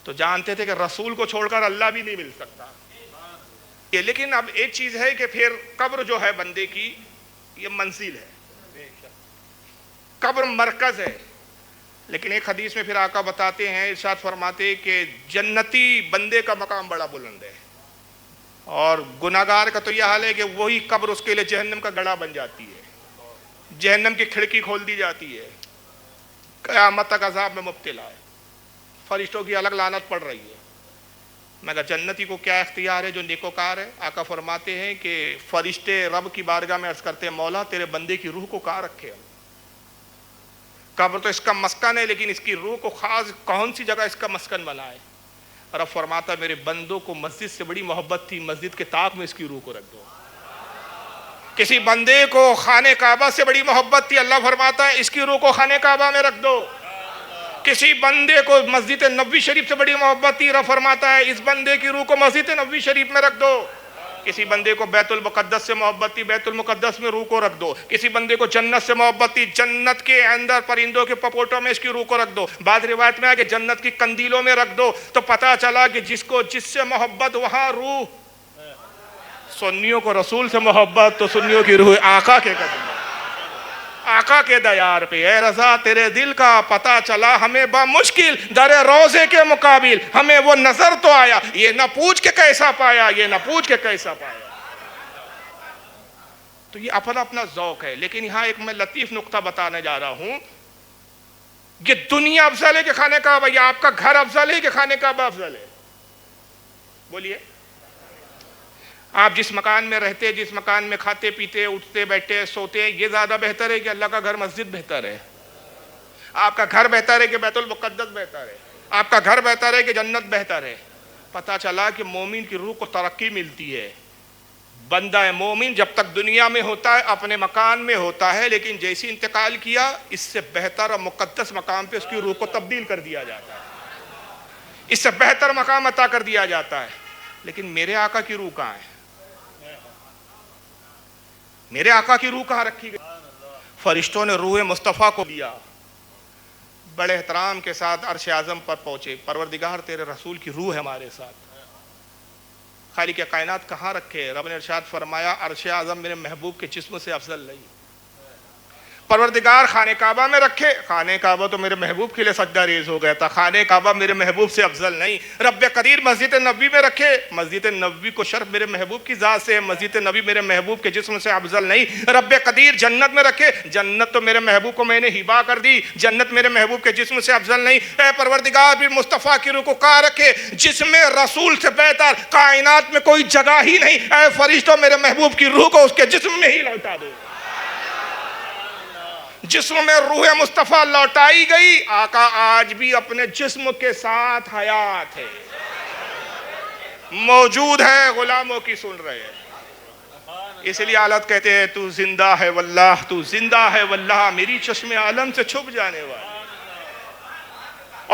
تو جانتے تھے کہ رسول کو چھوڑ کر اللہ بھی نہیں مل سکتا۔ لیکن اب ایک چیز ہے کہ پھر قبر جو ہے بندے کی یہ منزل ہے، قبر مرکز ہے۔ لیکن ایک حدیث میں پھر آقا بتاتے ہیں، ارشاد فرماتے کہ جنتی بندے کا مقام بڑا بلند ہے، اور گناہگار کا تو یہ حال ہے کہ وہی قبر اس کے لیے جہنم کا گڑھا بن جاتی ہے، جہنم کی کھڑکی کھول دی جاتی ہے، قیامت تک عذاب میں مبتلا ہے، فرشتوں کی الگ لعنت پڑ رہی ہے۔ مگر جنتی کو کیا اختیار ہے جو نیکوکار ہے؟ آقا فرماتے ہیں کہ فرشتے رب کی بارگاہ میں عرض کرتے ہیں مولا تیرے بندے کی روح کو کہاں رکھے ہم؟ قبر تو اس کا مسکن ہے، لیکن اس کی روح کو خاص کون سی جگہ اس کا مسکن بنا ہے؟ اور اب فرماتا میرے بندوں کو مسجد سے بڑی محبت تھی، مسجد کے طاق میں اس کی روح کو رکھ دو۔ کسی بندے کو خانہ کعبہ سے بڑی محبت تھی، اللہ فرماتا ہے اس کی روح کو خانہ کعبہ میں رکھ دو۔ کسی بندے کو مسجد نبوی شریف سے بڑی محبت تھی، رب فرماتا ہے اس بندے کی روح کو مسجد نبوی شریف میں رکھ دو۔ کسی بندے کو بیت المقدس سے محبت تھی، بیت المقدس میں روح کو رکھ دو۔ کسی بندے کو جنت سے محبت تھی، جنت کے اندر پرندوں کے پپوٹوں میں اس کی روح کو رکھ دو۔ بعض روایت میں ہے کہ جنت کی قندیلوں میں رکھ دو۔ تو پتہ چلا کہ جس کو جس سے محبت وہاں روح۔ سنیوں کو رسول سے محبت تو سنیوں کی روح آقا کے قدم، آقا کے دیار پہ۔ اے رضا تیرے دل کا پتہ چلا، ہمیں بمشکل در روزے کے مقابل ہمیں وہ نظر تو آیا، یہ نہ پوچھ کے کیسا پایا، یہ نہ پوچھ کے کیسا پایا۔ تو یہ اپنا اپنا ذوق ہے، لیکن یہاں ایک میں لطیف نقطہ بتانے جا رہا ہوں، یہ دنیا افضل ہے کہ خانہ کعبہ، یا آپ کا گھر افضل ہے کہ خانہ کعبہ افضل ہے؟ بولیے۔ آپ جس مکان میں رہتے، جس مکان میں کھاتے پیتے اٹھتے بیٹھتے سوتے، یہ زیادہ بہتر ہے کہ اللہ کا گھر مسجد بہتر ہے؟ آپ کا گھر بہتر ہے کہ بیت المقدس بہتر ہے؟ آپ کا گھر بہتر ہے کہ جنت بہتر ہے؟ پتہ چلا کہ مومن کی روح کو ترقی ملتی ہے۔ بندہ مومن جب تک دنیا میں ہوتا ہے اپنے مکان میں ہوتا ہے، لیکن جیسی انتقال کیا اس سے بہتر اور مقدس مقام پہ اس کی روح کو تبدیل کر دیا جاتا ہے، اس سے بہتر مقام عطا کر دیا جاتا ہے۔ لیکن میرے آقا کی روح کہاں ہے؟ میرے آقا کی روح کہاں رکھی گئی؟ فرشتوں نے روح مصطفیٰ کو دیا، بڑے احترام کے ساتھ عرش اعظم پر پہنچے، پروردگار تیرے رسول کی روح ہے ہمارے ساتھ۔ خالق کائنات کہاں رکھے؟ رب نے ارشاد فرمایا عرش اعظم میرے محبوب کے جسم سے افضل نہیں۔ پروردگار خانہ کعبہ میں رکھے، خانہ کعبہ تو میرے محبوب کے لیے سجدہ ریز ہو گیا تھا، خانہ کعبہ میرے محبوب سے افضل نہیں۔ رب قدیر مسجد نبوی میں رکھے، مسجد نبوی کو شرف میرے محبوب کی ذات سے ہے، مسجد نبوی میرے محبوب کے جسم سے افضل نہیں۔ رب قدیر جنت میں رکھے، جنت تو میرے محبوب کو میں نے ہبا کر دی، جنت میرے محبوب کے جسم سے افضل نہیں۔ اے پروردگار بھی مصطفیٰ کی روح کو کہاں رکھے؟ جسم رسول سے بہتر کائنات میں کوئی جگہ ہی نہیں۔ اے فرشتوں میرے محبوب کی روح کو اس کے جسم میں ہی لوٹا دو۔ جسم میں روح مصطفیٰ لوٹائی گئی، آقا آج بھی اپنے جسم کے ساتھ حیات ہے، موجود ہے، غلاموں کی سن رہے ہیں۔ اس لیے حالت کہتے ہیں تو زندہ ہے واللہ، تو زندہ ہے واللہ، میری چشم عالم سے چھپ جانے والا۔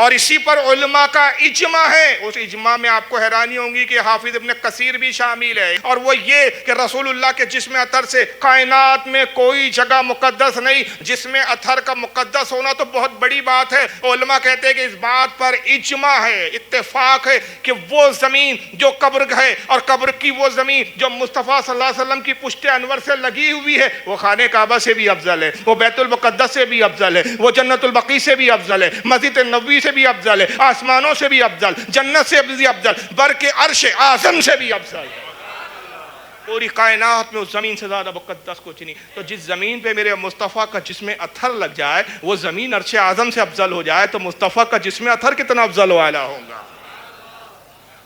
اور اسی پر علماء کا اجماع ہے۔ اس اجماع میں آپ کو حیرانی ہوں گی کہ حافظ ابن کثیر بھی شامل ہے، اور وہ یہ کہ رسول اللہ کے جسم اطہر سے کائنات میں کوئی جگہ مقدس نہیں۔ جسم اطہر کا مقدس ہونا تو بہت بڑی بات ہے، علماء کہتے ہیں کہ اس بات پر اجماع ہے، اتفاق ہے کہ وہ زمین جو قبر ہے، اور قبر کی وہ زمین جو مصطفیٰ صلی اللہ علیہ وسلم کی پشت انور سے لگی ہوئی ہے، وہ خانہ کعبہ سے بھی افضل ہے، وہ بیت المقدس سے بھی افضل ہے، وہ جنت البقیع سے بھی افضل ہے، مسجد نبوی سے بھی افضل ہے، آسمانوں سے بھی افضل، جنت سے بھی افضل، برکہ عرش اعظم سے بھی افضل ہے۔ پوری کائنات میں اس زمین سے زیادہ مقدس کچھ نہیں۔ تو جس زمین پہ میرے مصطفیٰ کا جسم اطہر لگ جائے، وہ زمین عرش اعظم سے افضل ہو جائے، تو مصطفیٰ کا جسم اطہر کتنا افضل و اعلیٰ ہوگا۔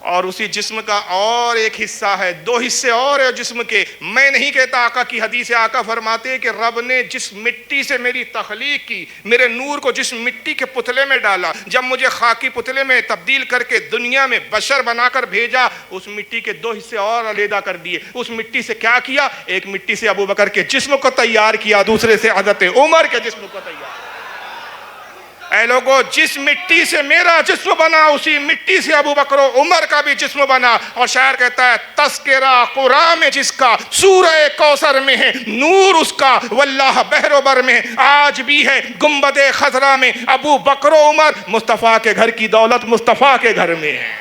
اور اسی جسم کا اور ایک حصہ ہے، دو حصے اور ہیں جسم کے۔ میں نہیں کہتا، آقا کی حدیث ہے، آقا فرماتے ہیں کہ رب نے جس مٹی سے میری تخلیق کی، میرے نور کو جس مٹی کے پتلے میں ڈالا، جب مجھے خاکی پتلے میں تبدیل کر کے دنیا میں بشر بنا کر بھیجا، اس مٹی کے دو حصے اور علیحدہ کر دیے۔ اس مٹی سے کیا کیا؟ ایک مٹی سے ابو بکر کے جسم کو تیار کیا، دوسرے سے حضرت عمر کے جسم کو تیار کیا۔ اے لوگو، جس مٹی سے میرا جسم بنا، اسی مٹی سے ابو بکر و عمر کا بھی جسم بنا۔ اور شاعر کہتا ہے تذکرہ قرآن میں جس کا سورہ کوثر میں ہے، نور اس کا واللہ بحر و بر میں، آج بھی ہے گنبد خضرا میں ابو بکر و عمر، مصطفیٰ کے گھر کی دولت مصطفیٰ کے گھر میں ہے۔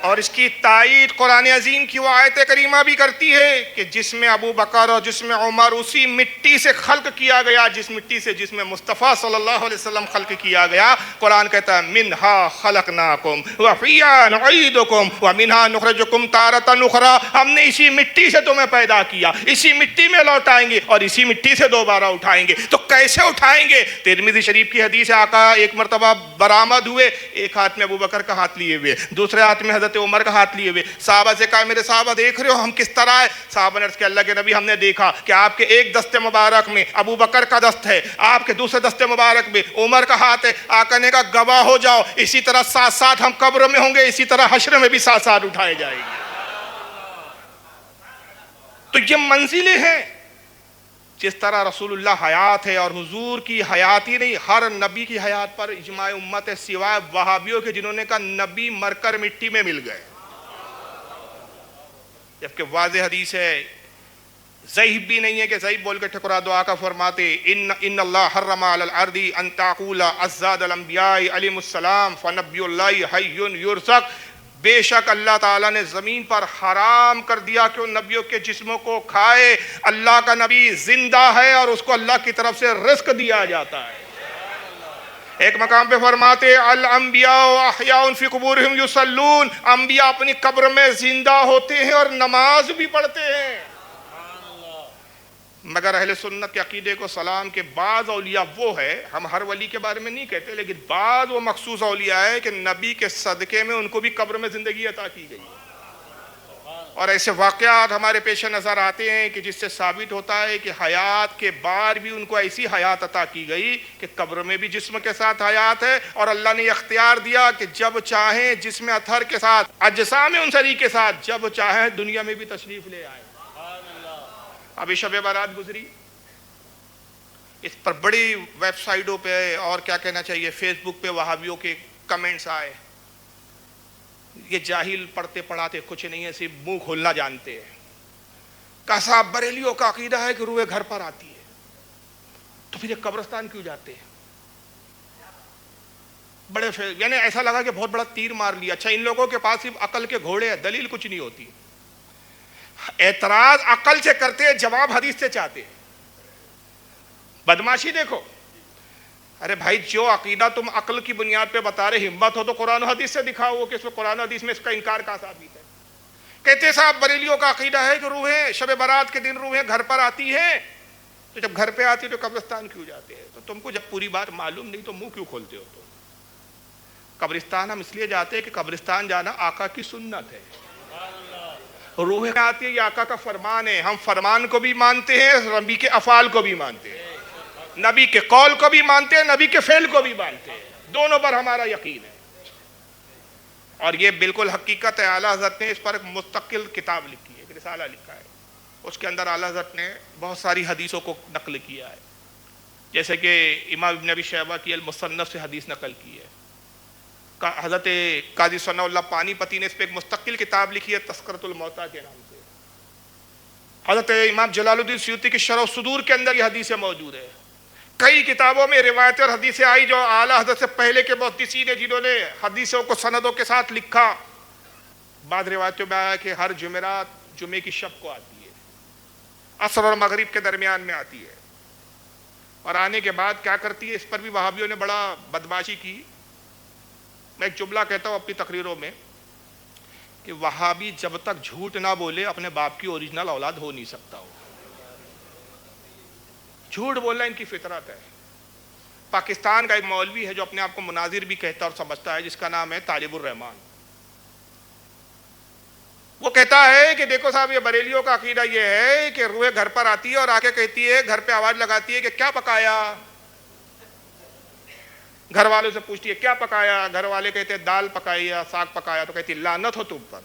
اور اس کی تائید قرآن عظیم کی وہ آیت کریمہ بھی کرتی ہے کہ جس میں ابو بکر اور جس میں عمر اسی مٹی سے خلق کیا گیا، جس مٹی سے جس میں مصطفیٰ صلی اللہ علیہ وسلم خلق کیا گیا۔ قرآن کہتا ہے منہا خلقناکم وفیہا نعیدکم ومنہا نخرجکم تارۃ اخری، ہم نے اسی مٹی سے تمہیں پیدا کیا، اسی مٹی میں لوٹائیں گے اور اسی مٹی سے دوبارہ اٹھائیں گے۔ تو کیسے اٹھائیں گے؟ ترمذی شریف کی حدیث ہے، آقا ایک مرتبہ برآمد ہوئے، ایک ہاتھ میں ابو بکر کا ہاتھ لیے ہوئے، دوسرے ہاتھ میں حضرت حضرت عمر کا ہاتھ لیے ہوئے. صحابہ سے کہا میرے صحابہ دیکھ رہے ہو ہم کس طرح ہے؟ صحابہ نے عرض کیا اللہ کے نبی ہم نے دیکھا کہ آپ کے ایک دستے مبارک میں ابو بکر کا دست ہے, آپ کے دوسرے دستے مبارک میں عمر کا ہاتھ ہے. آقا نے کہا گواہ ہو جاؤ, اسی طرح ساتھ ساتھ ہم قبر میں ہوں گے, اسی طرح حشر میں بھی ساتھ ساتھ اٹھائے جائیں گے. تو یہ منزلیں ہیں. جس طرح رسول اللہ حیات ہے اور حضور کی حیات ہی نہیں, ہر نبی کی حیات پر اجماع امت ہے سوائے وہابیوں کے جنہوں نے کہا نبی مر کر مٹی میں مل گئے, جبکہ واضح حدیث ہے, ضعیف بھی نہیں ہے کہ ضعیف بول کے ٹھکرا دو. آقا فرماتے ان اللہ حرم علی الارض ان تاکول ازداد الانبیاء علیہم السلام فنبی اللہ حی یرزق. بے شک اللہ تعالیٰ نے زمین پر حرام کر دیا کہ ان نبیوں کے جسموں کو کھائے. اللہ کا نبی زندہ ہے اور اس کو اللہ کی طرف سے رزق دیا جاتا ہے. ایک مقام پہ فرماتے الانبیاء احیاء فی قبورہم یصلون, انبیاء اپنی قبر میں زندہ ہوتے ہیں اور نماز بھی پڑھتے ہیں. مگر اہل سنت کے عقیدے کو سلام کے بعض اولیاء وہ ہے, ہم ہر ولی کے بارے میں نہیں کہتے, لیکن بعض وہ مخصوص اولیاء ہے کہ نبی کے صدقے میں ان کو بھی قبر میں زندگی عطا کی گئی. اور ایسے واقعات ہمارے پیش نظر آتے ہیں کہ جس سے ثابت ہوتا ہے کہ حیات کے بعد بھی ان کو ایسی حیات عطا کی گئی کہ قبر میں بھی جسم کے ساتھ حیات ہے, اور اللہ نے اختیار دیا کہ جب چاہیں جسم اطہر کے ساتھ اجسام انصری کے ساتھ جب چاہیں دنیا میں بھی تشریف لے آئیں. ابھی شب برات گزری, اس پر بڑی ویب سائٹوں پہ اور کیا کہنا چاہیے فیس بک پہ وہابیوں کے کمنٹس آئے, یہ جاہل پڑھتے پڑھاتے کچھ نہیں ہے, صرف منہ کھولنا جانتے ہیں. کہا صاحب بریلیوں کا عقیدہ ہے کہ روح گھر پر آتی ہے, تو پھر یہ قبرستان کیوں جاتے ہیں؟ بڑے یعنی ایسا لگا کہ بہت بڑا تیر مار لیا. اچھا ان لوگوں کے پاس صرف عقل کے گھوڑے ہیں, دلیل کچھ نہیں ہوتی. اعتراض عقل سے کرتے ہیں, جواب حدیث سے چاہتے ہیں. بدماشی دیکھو. ارے بھائی جو عقیدہ تم عقل کی بنیاد پہ بتا رہے, ہمت ہو تو قرآن و حدیث سے دکھاؤ وہ کہ اس میں قرآن و حدیث میں اس کا انکار کا ثابت ہے. کہتے صاحب بریلیوں کا عقیدہ ہے کہ روحیں شب برات کے دن روحیں گھر پر آتی ہیں, تو جب گھر پہ آتی تو قبرستان کیوں جاتے ہیں؟ تو تم کو جب پوری بات معلوم نہیں تو منہ کیوں کھولتے ہو؟ تو قبرستان ہم اس لیے جاتے ہیں کہ قبرستان جانا آقا کی سنت ہے. روح آتی ہے یہ آقا کا فرمان ہے, ہم فرمان کو بھی مانتے ہیں, نبی کے افعال کو بھی مانتے ہیں, نبی کے قول کو بھی مانتے ہیں, نبی کے فعل کو بھی مانتے ہیں, دونوں پر ہمارا یقین ہے. اور یہ بالکل حقیقت ہے. اعلیٰ حضرت نے اس پر ایک مستقل کتاب لکھی ہے, ایک رسالہ لکھا ہے, اس کے اندر اعلیٰ حضرت نے بہت ساری حدیثوں کو نقل کیا ہے. جیسے کہ امام ابن ابی شیبہ کی المصنف سے حدیث نقل کی ہے. حضرت قاضی ثناء اللہ پانی پتی نے اس پہ ایک مستقل کتاب لکھی ہے تذکرۃ الموتیٰ کے نام سے. حضرت امام جلال الدین سیوطی کی شرح الصدور کے اندر یہ حدیثیں موجود ہے. کئی کتابوں میں روایتیں اور حدیثیں آئی جو اعلیٰ حضرت سے پہلے کے محدثین ہیں جنہوں نے حدیثوں کو سندوں کے ساتھ لکھا. بعض روایتوں میں آیا کہ ہر جمعرات جمعے کی شب کو آتی ہے, عصر اور مغرب کے درمیان میں آتی ہے, اور آنے کے بعد کیا کرتی ہے؟ اس پر بھی وہابیوں نے بڑا بدماشی کی. میں ایک جملہ کہتا ہوں اپنی تقریروں میں کہ وہابی جب تک جھوٹ نہ بولے اپنے باپ کی اوریجنل اولاد ہو نہیں سکتا ہو. جھوٹ بولنا ان کی فطرت ہے. پاکستان کا ایک مولوی ہے جو اپنے آپ کو مناظر بھی کہتا اور سمجھتا ہے, جس کا نام ہے طالب الرحمان. وہ کہتا ہے کہ دیکھو صاحب یہ بریلیوں کا عقیدہ یہ ہے کہ روح گھر پر آتی ہے اور آ کے کہتی ہے, گھر پہ آواز لگاتی ہے کہ کیا پکایا. گھر والوں سے پوچھتی ہے کیا پکایا, گھر والے کہتے ہیں دال پکائی یا ساگ پکایا, تو کہتی لعنت ہو تم پر,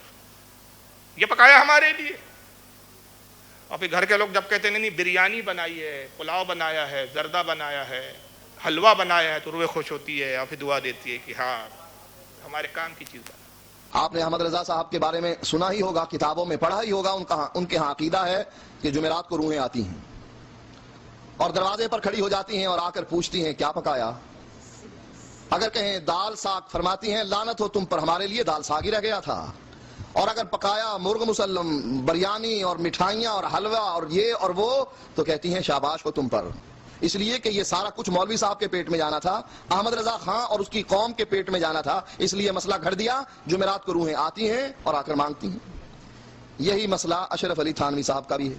یہ پکایا ہمارے لیے. اور پھر گھر کے لوگ جب کہتے ہیں نہیں بریانی بنائی ہے, پلاؤ بنایا ہے, زردہ بنایا ہے, حلوہ بنایا ہے, تو روح خوش ہوتی ہے اور پھر دعا دیتی ہے کہ ہاں ہمارے کام کی چیز بنا. آپ نے احمد رضا صاحب کے بارے میں سنا ہی ہوگا, کتابوں میں پڑھا ہی ہوگا. ان کے ہاں عقیدہ ہے کہ جمعرات کو روحیں آتی ہیں اور دروازے پر کھڑی ہو جاتی ہیں اور آ کر پوچھتی ہیں کیا پکایا. اگر کہیں دال ساگ فرماتی ہیں لعنت ہو تم پر, ہمارے لیے دال ساگ ہی رہ گیا تھا. اور اگر پکایا مرغ مسلم, بریانی اور مٹھائیاں اور حلوہ اور یہ اور وہ, تو کہتی ہیں شاباش ہو تم پر. اس لیے کہ یہ سارا کچھ مولوی صاحب کے پیٹ میں جانا تھا, احمد رضا خان اور اس کی قوم کے پیٹ میں جانا تھا, اس لیے مسئلہ گھڑ دیا. جمعرات کو روحیں آتی ہیں اور آ کر مانگتی ہیں. یہی مسئلہ اشرف علی تھانوی صاحب کا بھی ہے.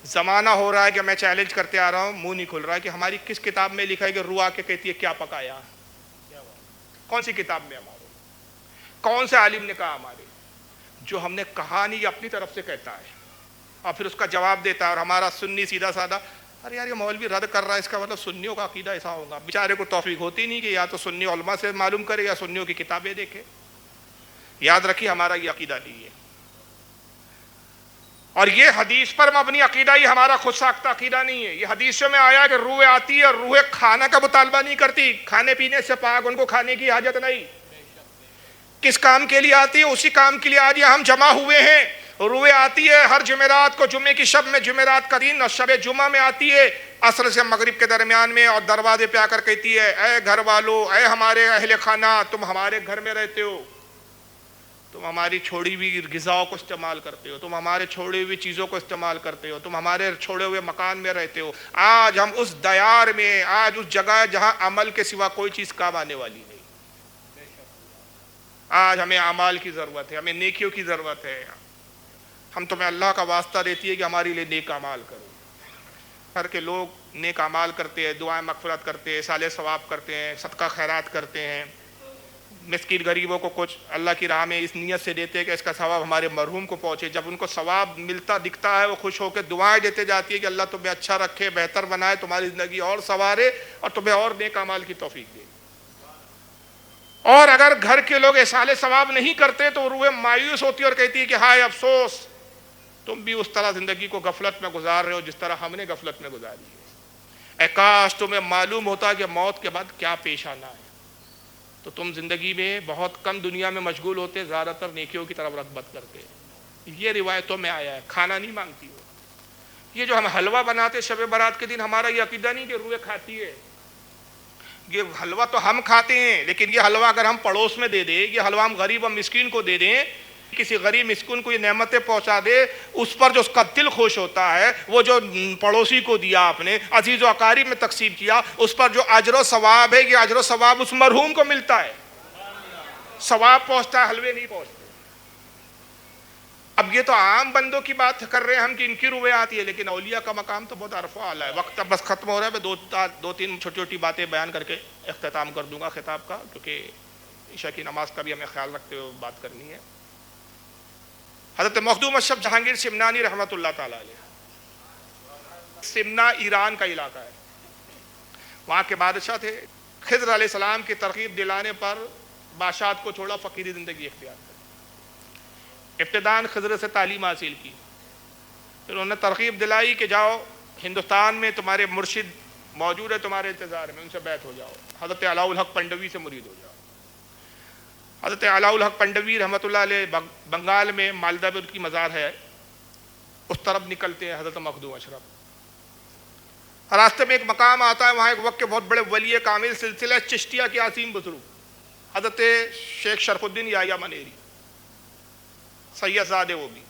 زمانہ ہو رہا ہے کہ میں چیلنج کرتے آ رہا ہوں, منہ نہیں کھل رہا ہے کہ ہماری کس کتاب میں لکھا ہے کہ روح آ کے کہتی ہے کیا پکایا. کون سی کتاب میں ہمارے کون سے عالم نے کہا ہمارے؟ جو ہم نے کہا نہیں، یہ اپنی طرف سے کہتا ہے اور پھر اس کا جواب دیتا ہے. اور ہمارا سنی سیدھا سادہ، ارے یار یہ مولوی رد کر رہا ہے، اس کا مطلب سنیوں کا عقیدہ ایسا ہوگا. بیچارے کو توفیق ہوتی نہیں کہ یا تو سنی علماء سے معلوم کرے یا سنیوں کی کتابیں دیکھے. یاد رکھیے ہمارا یہ عقیدہ نہیں ہے، اور یہ حدیث پر مبنی عقیدہ، یہ ہمارا خود ساختہ عقیدہ نہیں ہے. یہ حدیثوں میں آیا کہ روح آتی ہے اور روح کھانا کا مطالبہ نہیں کرتی، کھانے پینے سے پاک، ان کو کھانے کی حاجت نہیں. کس کام کے لیے آتی ہے؟ اسی کام کے لیے آج یہ ہم جمع ہوئے ہیں. روح آتی ہے ہر جمعرات کو، جمعے کی شب میں، جمعرات کا دن اور شب جمعہ میں آتی ہے عصر سے مغرب کے درمیان میں، اور دروازے پہ آ کر کہتی ہے اے گھر والو، اے ہمارے اہل خانہ، تم ہمارے گھر میں رہتے ہو، تم ہماری چھوڑی ہوئی غذاؤں کو استعمال کرتے ہو، تم ہمارے چھوڑی ہوئی چیزوں کو استعمال کرتے ہو، تم ہمارے چھوڑے ہوئے مکان میں رہتے ہو. آج ہم اس دیار میں، آج اس جگہ جہاں عمل کے سوا کوئی چیز کام آنے والی نہیں. آج ہمیں اعمال کی ضرورت ہے، ہمیں نیکیوں کی ضرورت ہے. ہم تمہیں اللہ کا واسطہ دیتی ہے کہ ہمارے لیے نیک اعمال کرو. ہر کے لوگ نیک اعمال کرتے ہیں، دعائیں مغفرت کرتے ہیں، اصالہ ثواب کرتے ہیں، صدقہ خیرات کرتے ہیں، مسکین غریبوں کو کچھ اللہ کی راہ میں اس نیت سے دیتے ہیں کہ اس کا ثواب ہمارے مرحوم کو پہنچے. جب ان کو ثواب ملتا دکھتا ہے، وہ خوش ہو کے دعائیں دیتے جاتی ہے کہ اللہ تمہیں اچھا رکھے، بہتر بنائے، تمہاری زندگی اور سنوارے اور تمہیں اور نیک اعمال کی توفیق دے. اور اگر گھر کے لوگ اصالہ ثواب نہیں کرتے تو روح مایوس ہوتی ہے اور کہتی ہے کہ ہائے افسوس، تم بھی اس طرح زندگی کو غفلت میں گزار رہے ہو جس طرح ہم نے غفلت میں گزاری ہے. اے کاش تمہیں معلوم ہوتا کہ موت کے بعد کیا پیش آنا ہے، تو تم زندگی میں بہت کم دنیا میں مشغول ہوتے، زیادہ تر نیکیوں کی طرف رغبت کرتے. یہ روایتوں میں آیا ہے. کھانا نہیں مانگتی ہو. یہ جو ہم حلوہ بناتے شب برات کے دن، ہمارا یہ عقیدہ نہیں کہ روح کھاتی ہے. یہ حلوہ تو ہم کھاتے ہیں، لیکن یہ حلوہ اگر ہم پڑوس میں دے دیں، یہ حلوہ ہم غریب اور مسکین کو دے دیں، کسی غریب مسکین کو یہ نعمتیں پہنچا دے، اس پر جو اس کا دل خوش ہوتا ہے، وہ جو پڑوسی کو دیا آپ نے، عزیز و اقارب میں تقسیم کیا، اس پر جو اجر و ثواب ہے، یہ اجر و ثواب اس مرحوم کو ملتا ہے. ثواب پہنچتا ہے، حلوے نہیں پہنچتے. اب یہ تو عام بندوں کی بات کر رہے ہیں ہم کہ ان کی روح آتی ہے، لیکن اولیاء کا مقام تو بہت عرفہ اعلیٰ ہے. وقت اب بس ختم ہو رہا ہے. میں دو تین چھوٹی چھوٹی باتیں بیان کر کے اختتام کر دوں گا خطاب کا، کیونکہ عشاء کی نماز کا بھی ہمیں خیال رکھتے ہوئے بات کرنی ہے. حضرت مخدوم اشرف جہانگیر سمنانی رحمۃ اللہ تعالی علیہ، سمنا ایران کا علاقہ ہے، وہاں کے بادشاہ تھے. خضر علیہ السلام کی ترغیب دلانے پر بادشاہت کو چھوڑا، فقیری زندگی اختیار کر. ابتداً خضر سے تعلیم حاصل کی، پھر انہوں نے ترغیب دلائی کہ جاؤ ہندوستان میں تمہارے مرشد موجود ہے تمہارے انتظار میں، ان سے بیعت ہو جاؤ. حضرت علاء الحق پنڈوی سے مرید ہو جاؤ. حضرت علاء الحق پنڈوی رحمۃ اللہ علیہ بنگال میں مالدہ میں ان کی مزار ہے، اس طرف نکلتے ہیں حضرت مخدوم اشرف. راستے میں ایک مقام آتا ہے، وہاں ایک وقت کے بہت بڑے ولی کامل سلسلہ چشتیہ کے عظیم بزرگ حضرت شیخ شرف الدین یحییٰ منیری سید زادے، وہ بھی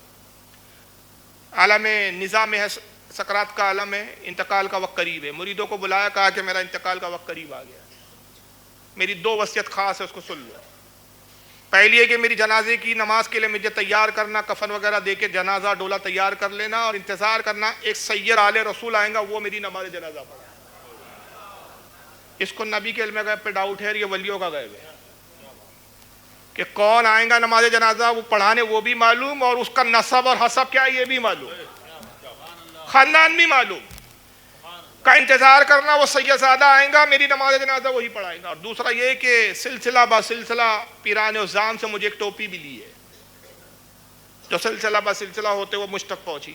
عالم نظام ہے، سکرات کا عالم ہے، انتقال کا وقت قریب ہے. مریدوں کو بلایا، کہا کہ میرا انتقال کا وقت قریب آ گیا، میری 2 وصیت خاص ہے، اس کو سن لو. پہلی ہے کہ میری جنازے کی نماز کے لیے مجھے تیار کرنا، کفن وغیرہ دے کے جنازہ ڈولا تیار کر لینا، اور انتظار کرنا ایک سید آل رسول آئیں گا، وہ میری نماز جنازہ پڑھا. اس کو نبی کے علم غیب پہ ڈاؤٹ ہے، یہ ولیوں کا غیب ہے کہ کون آئیں گا نماز جنازہ وہ پڑھانے، وہ بھی معلوم، اور اس کا نسب اور حسب کیا ہے یہ بھی معلوم، خاندان بھی معلوم. کا انتظار کرنا، وہ سید زادہ آئیں گا، میری نماز جنازہ وہی پڑھائیں گا. اور دوسرا یہ کہ سلسلہ با سلسلہ پیران عظام سے مجھے ایک ٹوپی بھی لی ہے، جو سلسلہ با سلسلہ ہوتے وہ مجھ تک پہنچی.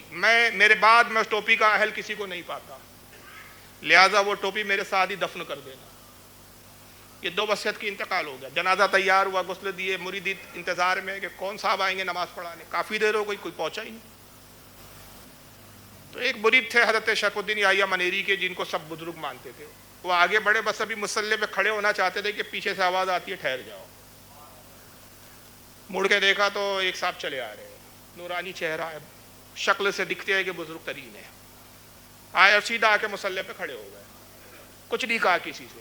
میرے بعد میں اس ٹوپی کا اہل کسی کو نہیں پاتا، لہٰذا وہ ٹوپی میرے ساتھ ہی دفن کر دینا. یہ 2 وصیت کی انتقال ہو گیا. جنازہ تیار ہوا، غسل دیے، مرید انتظار میں کہ کون صاحب آئیں گے نماز پڑھانے. کافی دیر ہو گئی، کوئی پہنچا ہی نہیں. تو ایک مرید تھے حضرت شرف الدین یحییٰ منیری کے، جن کو سب بزرگ مانتے تھے. وہ آگے بڑھے، بس ابھی مصلی پہ کھڑے ہونا چاہتے تھے کہ پیچھے سے آواز آتی ہے ٹھہر جاؤ. مڑ کے دیکھا تو ایک صاحب چلے آ رہے ہیں، نورانی چہرہ ہے، شکل سے دکھتے ہیں کہ بزرگ ترین ہے. آئے اور سیدھا آ کے مصلی پہ کھڑے ہو گئے، کچھ نہیں کہا کسی سے،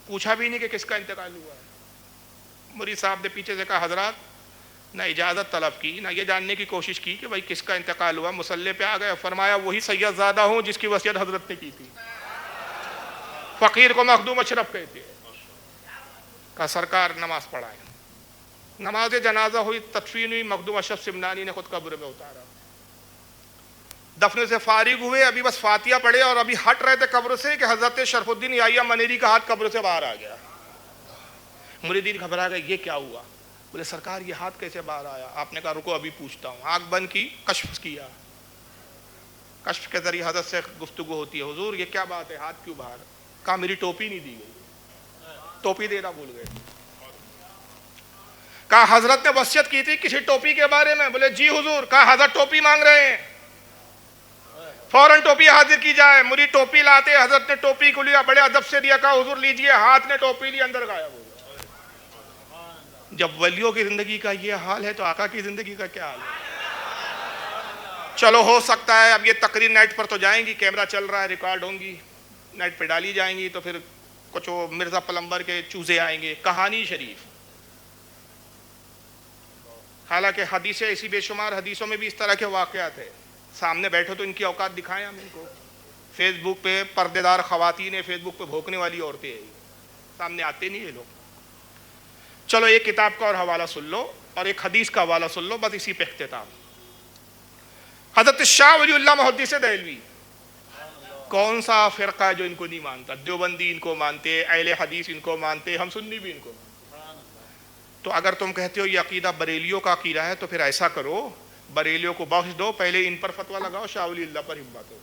پوچھا بھی نہیں کہ کس کا انتقال ہوا ہے. مرید صاحب نے پیچھے سے کہا حضرات، نہ اجازت طلب کی، نہ یہ جاننے کی کوشش کی کہ بھائی کس کا انتقال ہوا. مصلی پہ آ گئے، فرمایا وہی سید زادہ ہوں جس کی وصیت حضرت نے کی تھی. فقیر کو مخدوم اشرف کہتے ہیں. کہا سرکار نماز پڑھائیں. نماز جنازہ ہوئی، تدفین ہوئی، مخدوم اشرف سمنانی نے خود قبر میں اتارا، دفن سے فارغ ہوئے، ابھی بس فاتحہ پڑھے اور ابھی ہٹ رہے تھے قبر سے کہ حضرت شرف الدین یحییٰ منیری کا ہاتھ قبر سے باہر آ گیا۔ مریدین گھبرا گئے، یہ کیا ہوا؟ بولے سرکار یہ ہاتھ کیسے باہر آیا؟ آپ نے کہا رکو ابھی پوچھتا ہوں۔ آنکھ بند کی، کشف کیا، کشف کے ذریعے حضرت سے گفتگو ہوتی ہے، حضور یہ کیا بات ہے، ہاتھ کیوں باہر؟ کہا میری ٹوپی نہیں دی گئی، ٹوپی دینا بھول گئے۔ کہا حضرت نے وصیت کی تھی کسی ٹوپی کے بارے میں؟ بولے جی حضور۔ کہا حضرت ٹوپی مانگ رہے ہیں، فوراً ٹوپی حاضر کی جائے۔ مری ٹوپی لاتے، حضرت نے ٹوپی کو لیا، بڑے ادب سے دیا، کہا حضور لیجئے۔ ہاتھ نے ٹوپی لی، اندر غائب ہو گیا۔ جب ولیوں کی زندگی کا یہ حال ہے تو آقا کی زندگی کا کیا حال ہے؟ چلو ہو سکتا ہے اب یہ تقریر نیٹ پر تو جائیں گی، کیمرہ چل رہا ہے، ریکارڈ ہوں گی، نیٹ پہ ڈالی جائیں گی، تو پھر کچھ وہ مرزا پلمبر کے چوزے آئیں گے، کہانی شریف۔ حالانکہ حدیثیں ایسی بے شمار حدیثوں میں بھی اس طرح کے واقعات ہیں، سامنے بیٹھو تو ان کی اوقات دکھائیں ہم ان کو۔ فیس بک پہ پردے دار خواتین ہیں، فیس بک پہ بھوکنے والی عورتیں ہیں، سامنے آتے نہیں یہ لوگ۔ چلو ایک کتاب کا اور حوالہ سن لو اور ایک حدیث کا حوالہ سن لو، بس اسی پہ اختتام۔ حضرت شاہ ولی اللہ محدث دہلوی، کون سا فرقہ ہے جو ان کو نہیں مانتا؟ دیوبندی ان کو مانتے، اہل حدیث ان کو مانتے، ہم سنی بھی ان کو۔ تو اگر تم کہتے ہو یہ عقیدہ بریلیوں کا عقیدہ ہے تو پھر ایسا کرو، بریلیوں کو بخش دو، پہلے ان پر فتویٰ لگاؤ، شاہ ولی اللہ پر ہمت ہو۔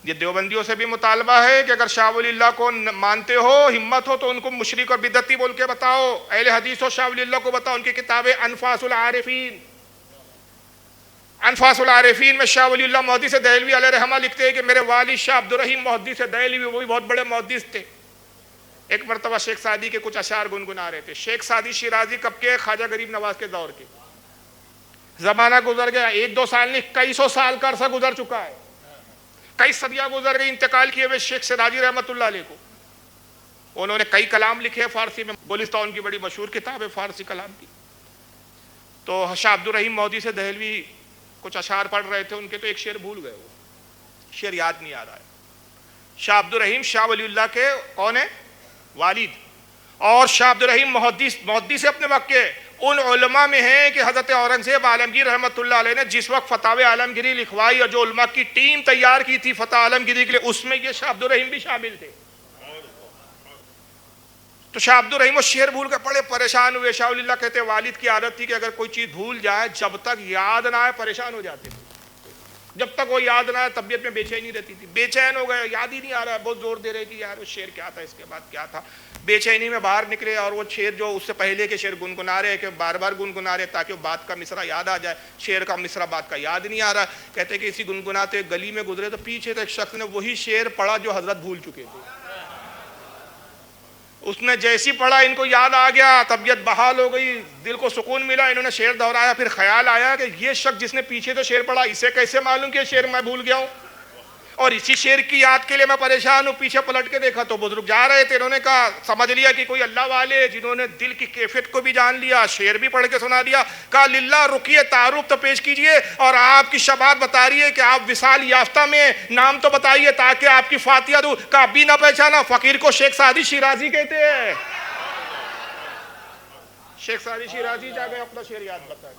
یہ دیوبندیوں سے بھی مطالبہ ہے کہ اگر شاہ ولی اللہ کو مانتے ہو، ہمت ہو، تو ان کو مشرک اور بدعتی بول کے بتاؤ۔ اہل حدیث ہو، شاہ ولی اللہ کو بتاؤ۔ ان کی کتابیں انفاس العارفین، انفاس العارفین میں شاہ ولی اللہ محدث دہلوی علیہ رحمہ لکھتے ہیں کہ میرے والد شاہ عبد الرحیم محدث دہلوی، وہ بھی بہت بڑے محدث تھے، ایک مرتبہ شیخ سعدی کے کچھ اشعار گنگنا رہے تھے۔ شیخ سعدی شیرازی کب کے؟ خواجہ غریب نواز کے دور کے۔ زمانہ گزر گیا، ایک دو سال نہیں، کئی سو سال کا عرصہ گزر چکا ہے، کئی صدیاں گزر گئی انتقال کیے ہوئے شیخ سراجی رحمۃ اللہ علیہ کو۔ انہوں نے کئی کلام لکھے فارسی میں، گلستان کی بڑی مشہور کتاب ہے فارسی کلام کی۔ تو شاہ عبد الرحیم محدث دہلوی کچھ اشعار پڑھ رہے تھے ان کے، تو ایک شعر بھول گئے، وہ شعر یاد نہیں آ رہا ہے۔ شاہ عبد الرحیم شاہ ولی اللہ کے کون ہے؟ والد، اور شاہ عبد الرحیم محدث اپنے وقت کے ان علماء میں ہیں کہ حضرت اورنگزیب عالمگیر رحمۃ اللہ علیہ نے جس وقت فتاوی عالمگیری لکھوائی اور جو علماء کی ٹیم تیار کی تھی فتح عالمگیری کے لیے، اس میں یہ شاہ عبد الرحیم بھی شامل تھے۔ تو شاہ عبد الرحیم وہ شعر بھول کے بڑے پریشان ہوئے۔ شاہ ولی اللہ کہتے والد کی عادت تھی کہ اگر کوئی چیز بھول جائے، جب تک یاد نہ آئے پریشان ہو جاتے تھے، جب تک وہ یاد نہ آئے طبیعت میں بے چینی رہتی تھی، بے چین ہو گئے، یاد ہی نہیں آ رہا ہے، بہت زور دے رہے کہ یار وہ شعر کیا تھا، اس کے بعد کیا تھا، بے چینی میں باہر نکلے اور وہ شعر جو اس سے پہلے کے شعر گنگنا رہے کہ بار بار گنگنا رہے تاکہ وہ بات کا مصرع یاد آ جائے، شعر کا مصرع بات کا یاد نہیں آ رہا۔ کہتے کہ اسی گنگناتے گلی میں گزرے تو پیچھے سے ایک شخص نے وہی شعر پڑھا جو حضرت بھول چکے تھے، اس نے جیسی پڑھا ان کو یاد آ گیا، طبیعت بحال ہو گئی، دل کو سکون ملا، انہوں نے شعر دہرایا، پھر خیال آیا کہ یہ شخص جس نے پیچھے تو شعر پڑھا، اسے کیسے معلوم کہ یہ شعر میں بھول گیا ہوں، اور اسی شعر کی یاد کے لیے میں پریشان ہوں۔ پیچھے پلٹ کے دیکھا تو بزرگ جا رہے تھے، انہوں نے کہا سمجھ لیا کہ کوئی اللہ والے جنہوں نے دل کی کیفیت کو بھی جان لیا، شعر بھی پڑھ کے سنا دیا۔ کہا للہ رکیے، تعارف تو پیش کیجئے، اور آپ کی شبات بتا رہی ہے کہ آپ وصال یافتہ میں، نام تو بتائیے تاکہ آپ کی فاتحہ دوں۔ کہا ابھی نہ پہچانا؟ فقیر کو شیخ سعدی شیرازی کہتے ہیں۔ شیخ سعدی شیرازی جا گئے، اپنا شعر یاد بتائیں۔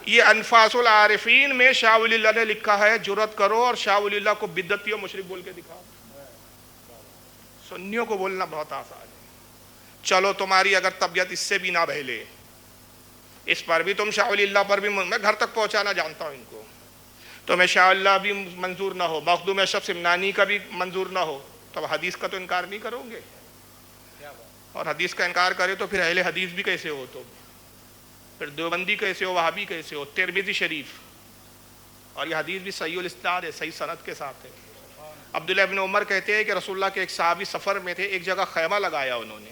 یہ انفاس العارفین میں شاہ ولی اللہ نے لکھا ہے، جرات کرو اور شاہ ولی اللہ کو بدعتی و مشرک بول کے دکھاؤ۔ سنیوں کو بولنا بہت آسان ہے، چلو تمہاری اگر طبیعت اس سے بھی نہ بہلے، اس پر بھی تم شاہ ولی اللہ پر بھی، میں گھر تک پہنچانا جانتا ہوں ان کو، تمہیں شاہ اللہ بھی منظور نہ ہو، مخدوم اشرف سمنانی کا بھی منظور نہ ہو، تو حدیث کا تو انکار نہیں کرو گے، اور حدیث کا انکار کرے تو پھر اہل حدیث بھی کیسے ہو تم؟ پھر دیوبندی کیسے ہو، وہابی کیسے ہو؟ ترمذی شریف، اور یہ حدیث بھی صحیح الاسناد ہے، صحیح سند کے ساتھ ہے۔ عبداللہ ابن عمر کہتے ہیں کہ رسول اللہ کے ایک صحابی سفر میں تھے، ایک جگہ خیمہ لگایا انہوں نے،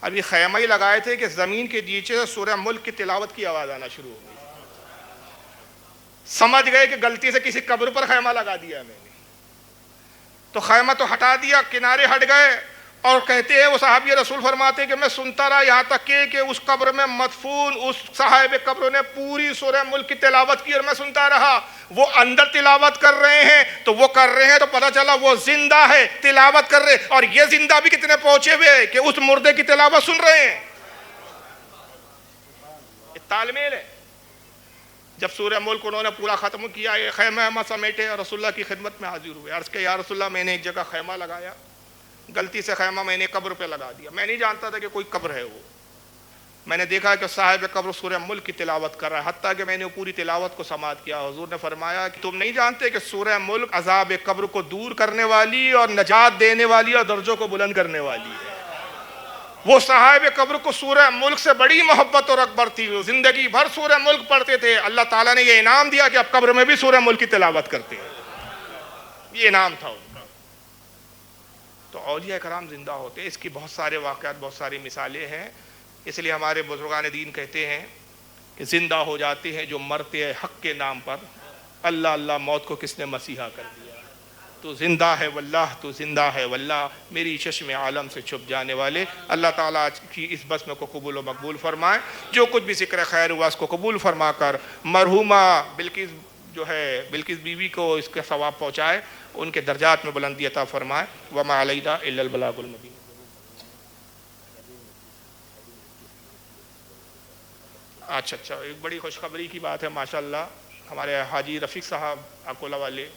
اب یہ خیمہ ہی لگائے تھے کہ زمین کے نیچے سے سورہ ملک کی تلاوت کی آواز آنا شروع ہو گئی، سمجھ گئے کہ غلطی سے کسی قبر پر خیمہ لگا دیا میں نے، تو خیمہ تو ہٹا دیا، کنارے ہٹ گئے، اور کہتے ہیں وہ صحابی رسول فرماتے ہیں کہ میں سنتا رہا یہاں تک کہ اس قبر میں مدفون اس صاحب قبر نے پوری سورہ ملک کی تلاوت کی اور میں سنتا رہا. وہ اندر تلاوت کر رہے ہیں تو وہ کر رہے ہیں تو پتہ چلا وہ زندہ ہے, تلاوت کر رہے, اور یہ زندہ بھی کتنے پہنچے ہوئے کہ اس مردے کی تلاوت سن رہے ہیں. یہ تال میل ہے. جب سورہ ملک انہوں نے پورا ختم کیا, یہ خیمہ سمیٹے اور رسول اللہ کی خدمت میں حاضر ہوئے. عرض کہ یا رسول اللہ میں نے ایک جگہ خیمہ لگایا, غلطی سے خیمہ میں نے قبر پہ لگا دیا. میں نہیں جانتا تھا کہ کوئی قبر ہے. وہ میں نے دیکھا کہ صاحب قبر سورہ ملک کی تلاوت کر رہا ہے, حتیٰ کہ میں نے پوری تلاوت کو سماعت کیا. حضور نے فرمایا کہ تم نہیں جانتے کہ سورہ ملک عذاب قبر کو دور کرنے والی اور نجات دینے والی اور درجوں کو بلند کرنے والی ہے. وہ صاحب قبر کو سورہ ملک سے بڑی محبت اور اکبر تھی, وہ زندگی بھر سورہ ملک پڑھتے تھے. اللہ تعالیٰ نے یہ انعام دیا کہ اب قبر میں بھی سورہ ملک کی تلاوت کرتے ہیں. یہ انعام تھا ان کا. تو اولیاء کرام زندہ ہوتے, اس کی بہت سارے واقعات, بہت ساری مثالیں ہیں. اس لیے ہمارے بزرگان دین کہتے ہیں کہ زندہ ہو جاتے ہیں جو مرتے ہیں حق کے نام پر. اللہ اللہ موت کو کس نے مسیحا کر دیا. تو زندہ ہے واللہ, تو زندہ ہے واللہ, میری چشم عالم سے چھپ جانے والے. اللہ تعالیٰ آج کی اس بسم کو قبول و مقبول فرمائے. جو کچھ بھی ذکر خیر ہوا اس کو قبول فرما کر مرحومہ بلقیس جو ہے بلقیس بیوی کو اس کا ثواب پہنچائے, ان کے درجات میں بلندی عطا فرمائے. وما علینا الا البلاغ المبین. اچھا ایک بڑی خوشخبری کی بات ہے ماشاءاللہ. ہمارے حاجی رفیق صاحب اکولہ والے,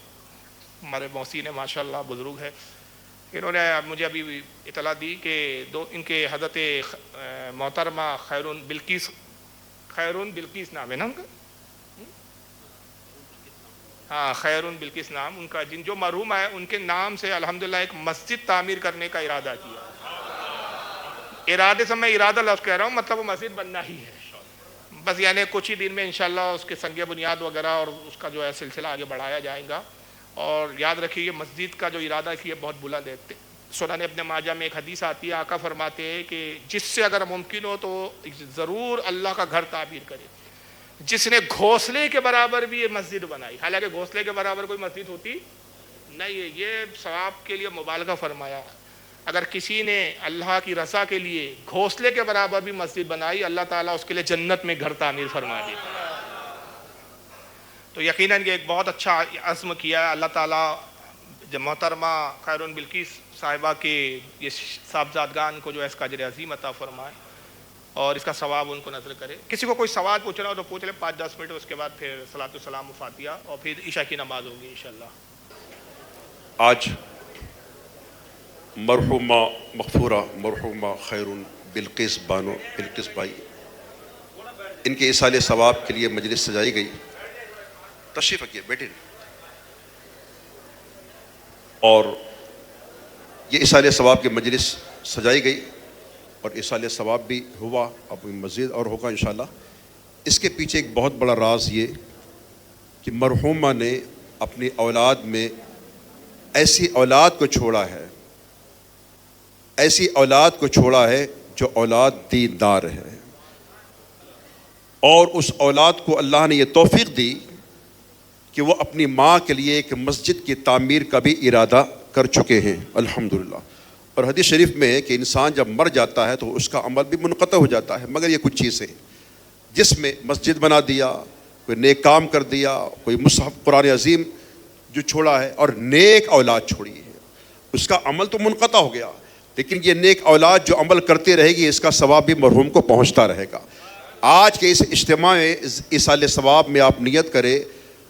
ہمارے محسن ماشاءاللہ بزرگ ہے, انہوں نے مجھے ابھی اطلاع دی کہ ان کے حضرت محترمہ خیرون بلقیس نام ہے نا ان کا, ہاں خیرون بلقیس نام ان کا, جو مرحوم ہے ان کے نام سے الحمدللہ ایک مسجد تعمیر کرنے کا ارادہ کیا. ارادے سے میں ارادہ لفظ کہہ رہا ہوں, مطلب وہ مسجد بننا ہی ہے بس. یعنی کچھ ہی دن میں انشاءاللہ اس کے سنگ بنیاد وغیرہ اور اس کا جو ہے سلسلہ آگے بڑھایا جائے گا. اور یاد رکھیے یہ مسجد کا جو ارادہ کیا بہت بلند ہے. سنن ابن ماجہ میں ایک حدیث آتی ہے, آقا فرماتے ہیں کہ جس سے اگر ممکن ہو تو ضرور اللہ کا گھر تعمیر کرے. جس نے گھونسلے کے برابر بھی یہ مسجد بنائی, حالانکہ گھونسلے کے برابر کوئی مسجد ہوتی نہیں ہے, یہ ثواب کے لیے مبالغہ فرمایا. اگر کسی نے اللہ کی رضا کے لیے گھونسلے کے برابر بھی مسجد بنائی, اللہ تعالیٰ اس کے لیے جنت میں گھر تعمیر فرما دے. تو یقیناً یہ ایک بہت اچھا عزم کیا ہے. اللہ تعالیٰ جب محترمہ خیرون بلقیس صاحبہ کے یہ صاحبزادگان کو جو ہے اس کا اجر عظیم عطا فرمائے اور اس کا ثواب ان کو نظر کرے. کسی کو کوئی سوال پوچھنا ہو تو پوچھ لیں, 5-10 منٹ, اس کے بعد پھر صلاۃ السلام و فاتحہ اور پھر عشاء کی نماز ہوگی انشاءاللہ. آج مرحومہ مغفورہ مرحومہ خیرون بلقیس بانو بلقیس بھائی, ان کے ایصال ثواب کے لیے مجلس سجائی گئی. تشریف رکھیے, بیٹے. اور یہ ایصال ثواب کی مجلس سجائی گئی اور ایصال ثواب بھی ہوا, اب مزید اور ہوگا انشاءاللہ. اس کے پیچھے ایک بہت بڑا راز یہ کہ مرحومہ نے اپنی اولاد میں ایسی اولاد کو چھوڑا ہے, ایسی اولاد کو چھوڑا ہے جو اولاد دیندار ہے, اور اس اولاد کو اللہ نے یہ توفیق دی کہ وہ اپنی ماں کے لیے ایک مسجد کی تعمیر کا بھی ارادہ کر چکے ہیں الحمدللہ. اور حدیث شریف میں ہے کہ انسان جب مر جاتا ہے تو اس کا عمل بھی منقطع ہو جاتا ہے, مگر یہ کچھ چیزیں جس میں مسجد بنا دیا, کوئی نیک کام کر دیا, کوئی مصحف قرآن عظیم جو چھوڑا ہے اور نیک اولاد چھوڑی ہے, اس کا عمل تو منقطع ہو گیا, لیکن یہ نیک اولاد جو عمل کرتی رہے گی اس کا ثواب بھی مرحوم کو پہنچتا رہے گا. آج کے اس اجتماع میں ایصال ثواب میں آپ نیت کریں,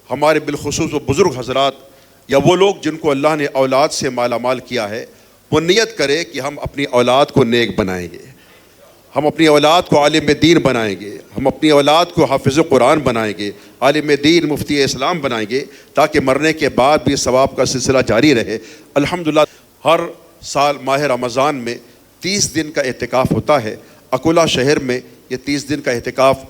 ہمارے بالخصوص وہ بزرگ حضرات یا وہ لوگ جن کو اللہ نے اولاد سے مالا مال کیا ہے, وہ نیت کرے کہ ہم اپنی اولاد کو نیک بنائیں گے, ہم اپنی اولاد کو عالم دین بنائیں گے, ہم اپنی اولاد کو حافظ قرآن بنائیں گے, عالم دین مفتی اسلام بنائیں گے, تاکہ مرنے کے بعد بھی ثواب کا سلسلہ جاری رہے. الحمدللہ ہر سال ماہ رمضان میں 30 دن کا اعتکاف ہوتا ہے. اکولہ شہر میں یہ 30 دن کا اعتکاف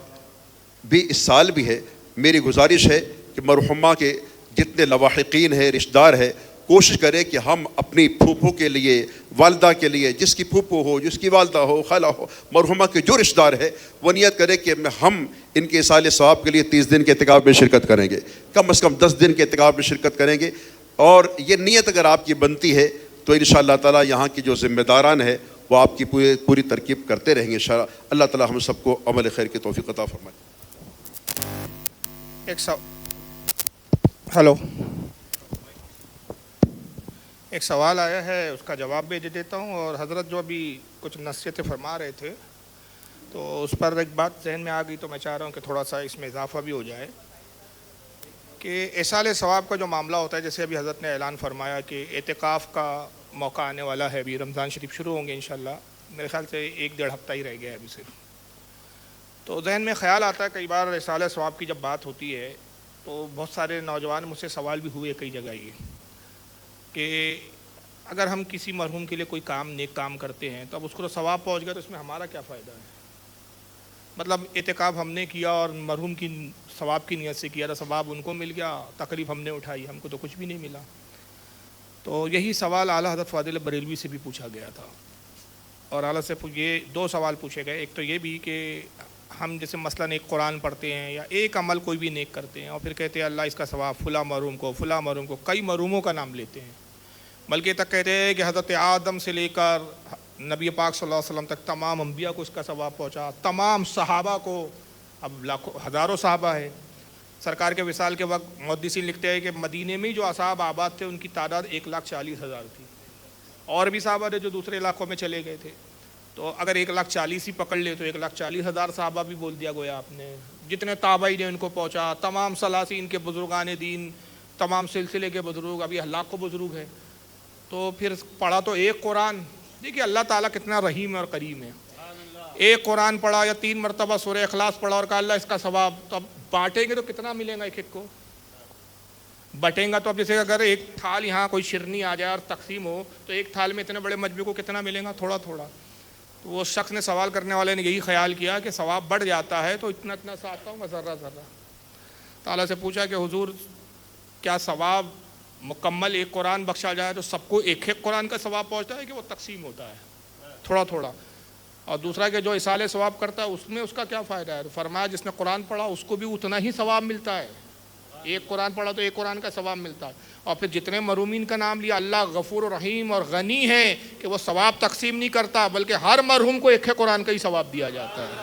بھی اس سال بھی ہے. میری گزارش ہے کہ مرحومہ کے جتنے لواحقین ہیں, رشتہ دار ہیں, کوشش کریں کہ ہم اپنی پھوپھو کے لیے, والدہ کے لیے, جس کی پھوپھو ہو, جس کی والدہ ہو, خالہ ہو, مرحومہ کے جو رشتہ دار ہے, وہ نیت کرے کہ ہم ان کے ایصال ثواب کے لیے 30 دن کے اعتکاف میں شرکت کریں گے, کم از کم 10 دن کے اعتکاف میں شرکت کریں گے. اور یہ نیت اگر آپ کی بنتی ہے تو انشاءاللہ تعالیٰ یہاں کی جو ذمہ داران ہے وہ آپ کی پوری ترکیب کرتے رہیں گے انشاءاللہ. اللہ تعالیٰ ہم سب کو عمل خیر کی توفیق عطا فرمائے. ایک سوال آیا ہے، اس کا جواب بھی دے دیتا ہوں. اور حضرت جو ابھی کچھ نصیحتیں فرما رہے تھے تو اس پر ایک بات ذہن میں آ گئی، تو میں چاہ رہا ہوں کہ تھوڑا سا اس میں اضافہ بھی ہو جائے کہ ایصال ثواب کا جو معاملہ ہوتا ہے، جیسے ابھی حضرت نے اعلان فرمایا کہ اعتکاف کا موقع آنے والا ہے، ابھی رمضان شریف شروع ہوں گے انشاءاللہ. میرے خیال سے 1-1.5 ہفتہ ہی رہ گیا ہے ابھی صرف. تو ذہن میں خیال آتا ہے کئی بار ایصال ثواب کی جب بات ہوتی ہے تو بہت سارے نوجوان مجھ سے سوال بھی ہوئے کئی جگہ یہ کہ اگر ہم کسی مرحوم کے لیے کوئی کام نیک کام کرتے ہیں تو اب اس کو تو ثواب پہنچ گیا تو اس میں ہمارا کیا فائدہ ہے؟ مطلب اعتکاف ہم نے کیا اور مرحوم کی ثواب کی نیت سے کیا تو ثواب ان کو مل گیا، تکلیف ہم نے اٹھائی، ہم کو تو کچھ بھی نہیں ملا. تو یہی سوال اعلیٰ حضرت فاضل بریلوی سے بھی پوچھا گیا تھا. اور اعلیٰ سے یہ 2 سوال پوچھے گئے. ایک تو یہ بھی کہ ہم جیسے مثلاً ایک قرآن پڑھتے ہیں یا ایک عمل کوئی بھی نیک کرتے ہیں اور پھر کہتے ہیں اللہ اس کا ثواب فلاں مرحوم کو، فلاں مرحوم کو، کئی مرحوموں کا نام لیتے ہیں، بلکہ تک کہتے ہیں کہ حضرت آدم سے لے کر نبی پاک صلی اللہ علیہ وسلم تک تمام انبیاء کو اس کا ثواب پہنچا، تمام صحابہ کو. اب لاکھوں ہزاروں صحابہ ہیں. سرکار کے وصال کے وقت محدثین لکھتے ہیں کہ مدینے میں جو اصحاب آباد تھے ان کی تعداد 1,40,000 تھی، اور بھی صحابہ تھے جو دوسرے علاقوں میں چلے گئے تھے. تو اگر 1,40,000 ہی پکڑ لے تو 1,40,000 صحابہ بھی بول دیا گویا آپ نے. جتنے تابعین نے ان کو پہنچا، تمام سلاسین کے بزرگان دین، تمام سلسلے کے بزرگ، ابھی لاکھوں بزرگ ہیں. تو پھر پڑھا تو ایک قرآن. دیکھیے اللہ تعالیٰ کتنا رحیم اور کریم ہے. ایک قرآن پڑھا یا 3 مرتبہ سورہ اخلاص پڑھا اور کہا اللہ اس کا ثواب. تو اب بانٹیں گے تو کتنا ملے گا؟ ایک کو بٹیں گا تو اب جیسے اگر ایک تھال یہاں کوئی شرنی آ جائے اور تقسیم ہو تو ایک تھال میں اتنے بڑے مجمع کو کتنا ملے گا؟ تھوڑا تھوڑا. تو وہ شخص نے، سوال کرنے والے نے یہی خیال کیا کہ ثواب بڑھ جاتا ہے تو اتنا اتنا سا آتا ہوں گا، ذرہ ذرہ. تعالیٰ سے پوچھا کہ حضور کیا ثواب مکمل ایک قرآن بخشا جائے تو سب کو ایک قرآن کا ثواب پہنچتا ہے کہ وہ تقسیم ہوتا ہے تھوڑا تھوڑا؟ اور دوسرا کہ جو ایصال ثواب کرتا ہے اس میں اس کا کیا فائدہ ہے؟ تو فرمایا جس نے قرآن پڑھا اس کو بھی اتنا ہی ثواب ملتا ہے. ایک قرآن پڑھا تو ایک قرآن کا ثواب ملتا ہے. اور پھر جتنے مرحومین کا نام لیا، اللہ غفور و رحیم اور غنی ہے کہ وہ ثواب تقسیم نہیں کرتا بلکہ ہر مرحوم کو ایک قرآن کا ہی ثواب دیا جاتا ہے.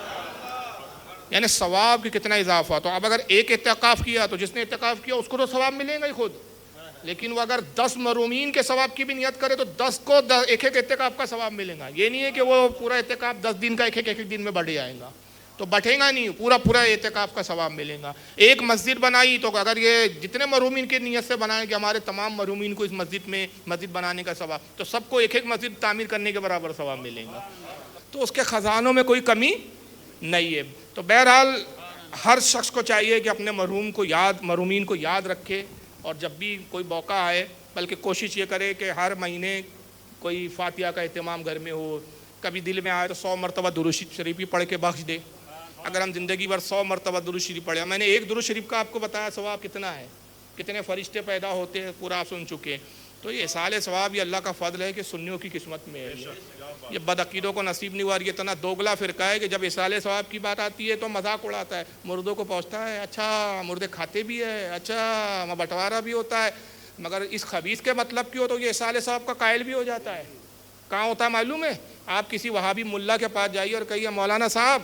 یعنی ثواب کی کتنا اضافہ. تو اب اگر ایک اعتکاف کیا تو جس نے اعتکاف کیا اس کو تو ثواب ملے گا ہی خود، لیکن وہ اگر 10 مرحومین کے ثواب کی بھی نیت کرے تو 10 کو ایک اعتکاف کا ثواب ملے گا. یہ نہیں ہے کہ وہ پورا اعتکاف 10 دن کا ایک دن میں بڑھ جائے گا، تو بٹھے گا نہیں، پورا اعتکاف کا ثواب ملے گا. ایک مسجد بنائی تو اگر یہ جتنے مرحومین کی نیت سے بنائیں کہ ہمارے تمام مرحومین کو اس مسجد بنانے کا ثواب، تو سب کو ایک مسجد تعمیر کرنے کے برابر ثواب ملے گا. تو اس کے خزانوں میں کوئی کمی نہیں ہے. تو بہرحال ہر شخص کو چاہیے کہ اپنے مرحومین کو یاد رکھے اور جب بھی کوئی موقع آئے بلکہ کوشش یہ کرے کہ ہر مہینے کوئی فاتحہ کا اہتمام گھر میں ہو. کبھی دل میں آئے تو 100 مرتبہ درود شریف ہی پڑھ کے بخش دے. اگر ہم زندگی بھر 100 مرتبہ درود شریف پڑھیں، میں نے ایک درود شریف کا آپ کو بتایا ثواب کتنا ہے، کتنے فرشتے پیدا ہوتے ہیں، پورا آپ سن چکے. تو یہ ایصال ثواب یہ اللہ کا فضل ہے کہ سنیوں کی قسمت میں ہے. یہ بدعقیدوں کو نصیب نہیں ہوا. یہ اتنا دوگلا فرقہ ہے کہ جب ایصال ثواب کی بات آتی ہے تو مذاق اڑاتا ہے. مردوں کو پہنچتا ہے، اچھا مردے کھاتے بھی ہے، اچھا بٹوارا بھی ہوتا ہے، مگر اس خبیث کے مطلب کیوں؟ تو یہ ایصال ثواب کا قائل بھی ہو جاتا ہے. کہاں ہوتا ہے معلوم ہے؟ آپ کسی وہابی ملا کے پاس جائیے اور کہیے مولانا صاحب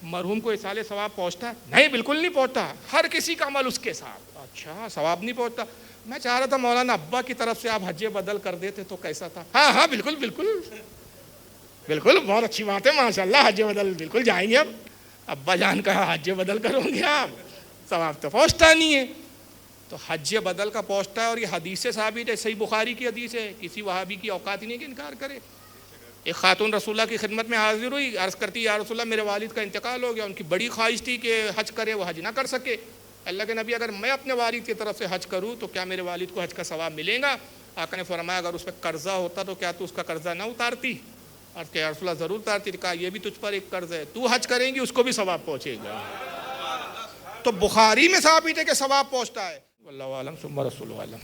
مرحوم کو ایصال ثواب پہنچتا ہے؟ نہیں، بالکل نہیں پہنچتا. ہر کسی کا عمل اس کے ساتھ. اچھا ثواب نہیں پہنچتا؟ میں چاہ رہا تھا مولانا ابا کی طرف سے آپ حج بدل کر دیتے تو کیسا تھا. ہاں بالکل بالکل بالکل، بہت اچھی بات ہے ماشاءاللہ. حج بدل بالکل جائیں گے. اب ابا جان کا حج بدل کروں گے آپ، ثواب تو پہنچتا نہیں ہے. تو حج بدل کا پہنچتا ہے اور یہ حدیث سے ثابت ہے، صحیح بخاری کی حدیث ہے. کسی وہابی کی اوقات ہی نہیں کہ انکار کرے. ایک خاتون رسول اللہ کی خدمت میں حاضر ہوئی، عرض کرتی یا رسول اللہ میرے والد کا انتقال ہو گیا، ان کی بڑی خواہش تھی کہ حج کرے، وہ حج نہ کر سکے. اللہ کے نبی اگر میں اپنے والد کی طرف سے حج کروں تو کیا میرے والد کو حج کا ثواب ملے گا؟ آقا نے فرمایا اگر اس پہ قرضہ ہوتا تو کیا تو اس کا قرضہ نہ اتارتی؟ اور کہ رسول اللہ ضرور اتارتی. کہا یہ بھی تجھ پر ایک قرض ہے، تو حج کریں گی اس کو بھی ثواب پہنچے گا. تو بخاری میں ثابت ہے کہ ثواب پہنچتا ہے. واللہ اعلم ثم رسول عالم.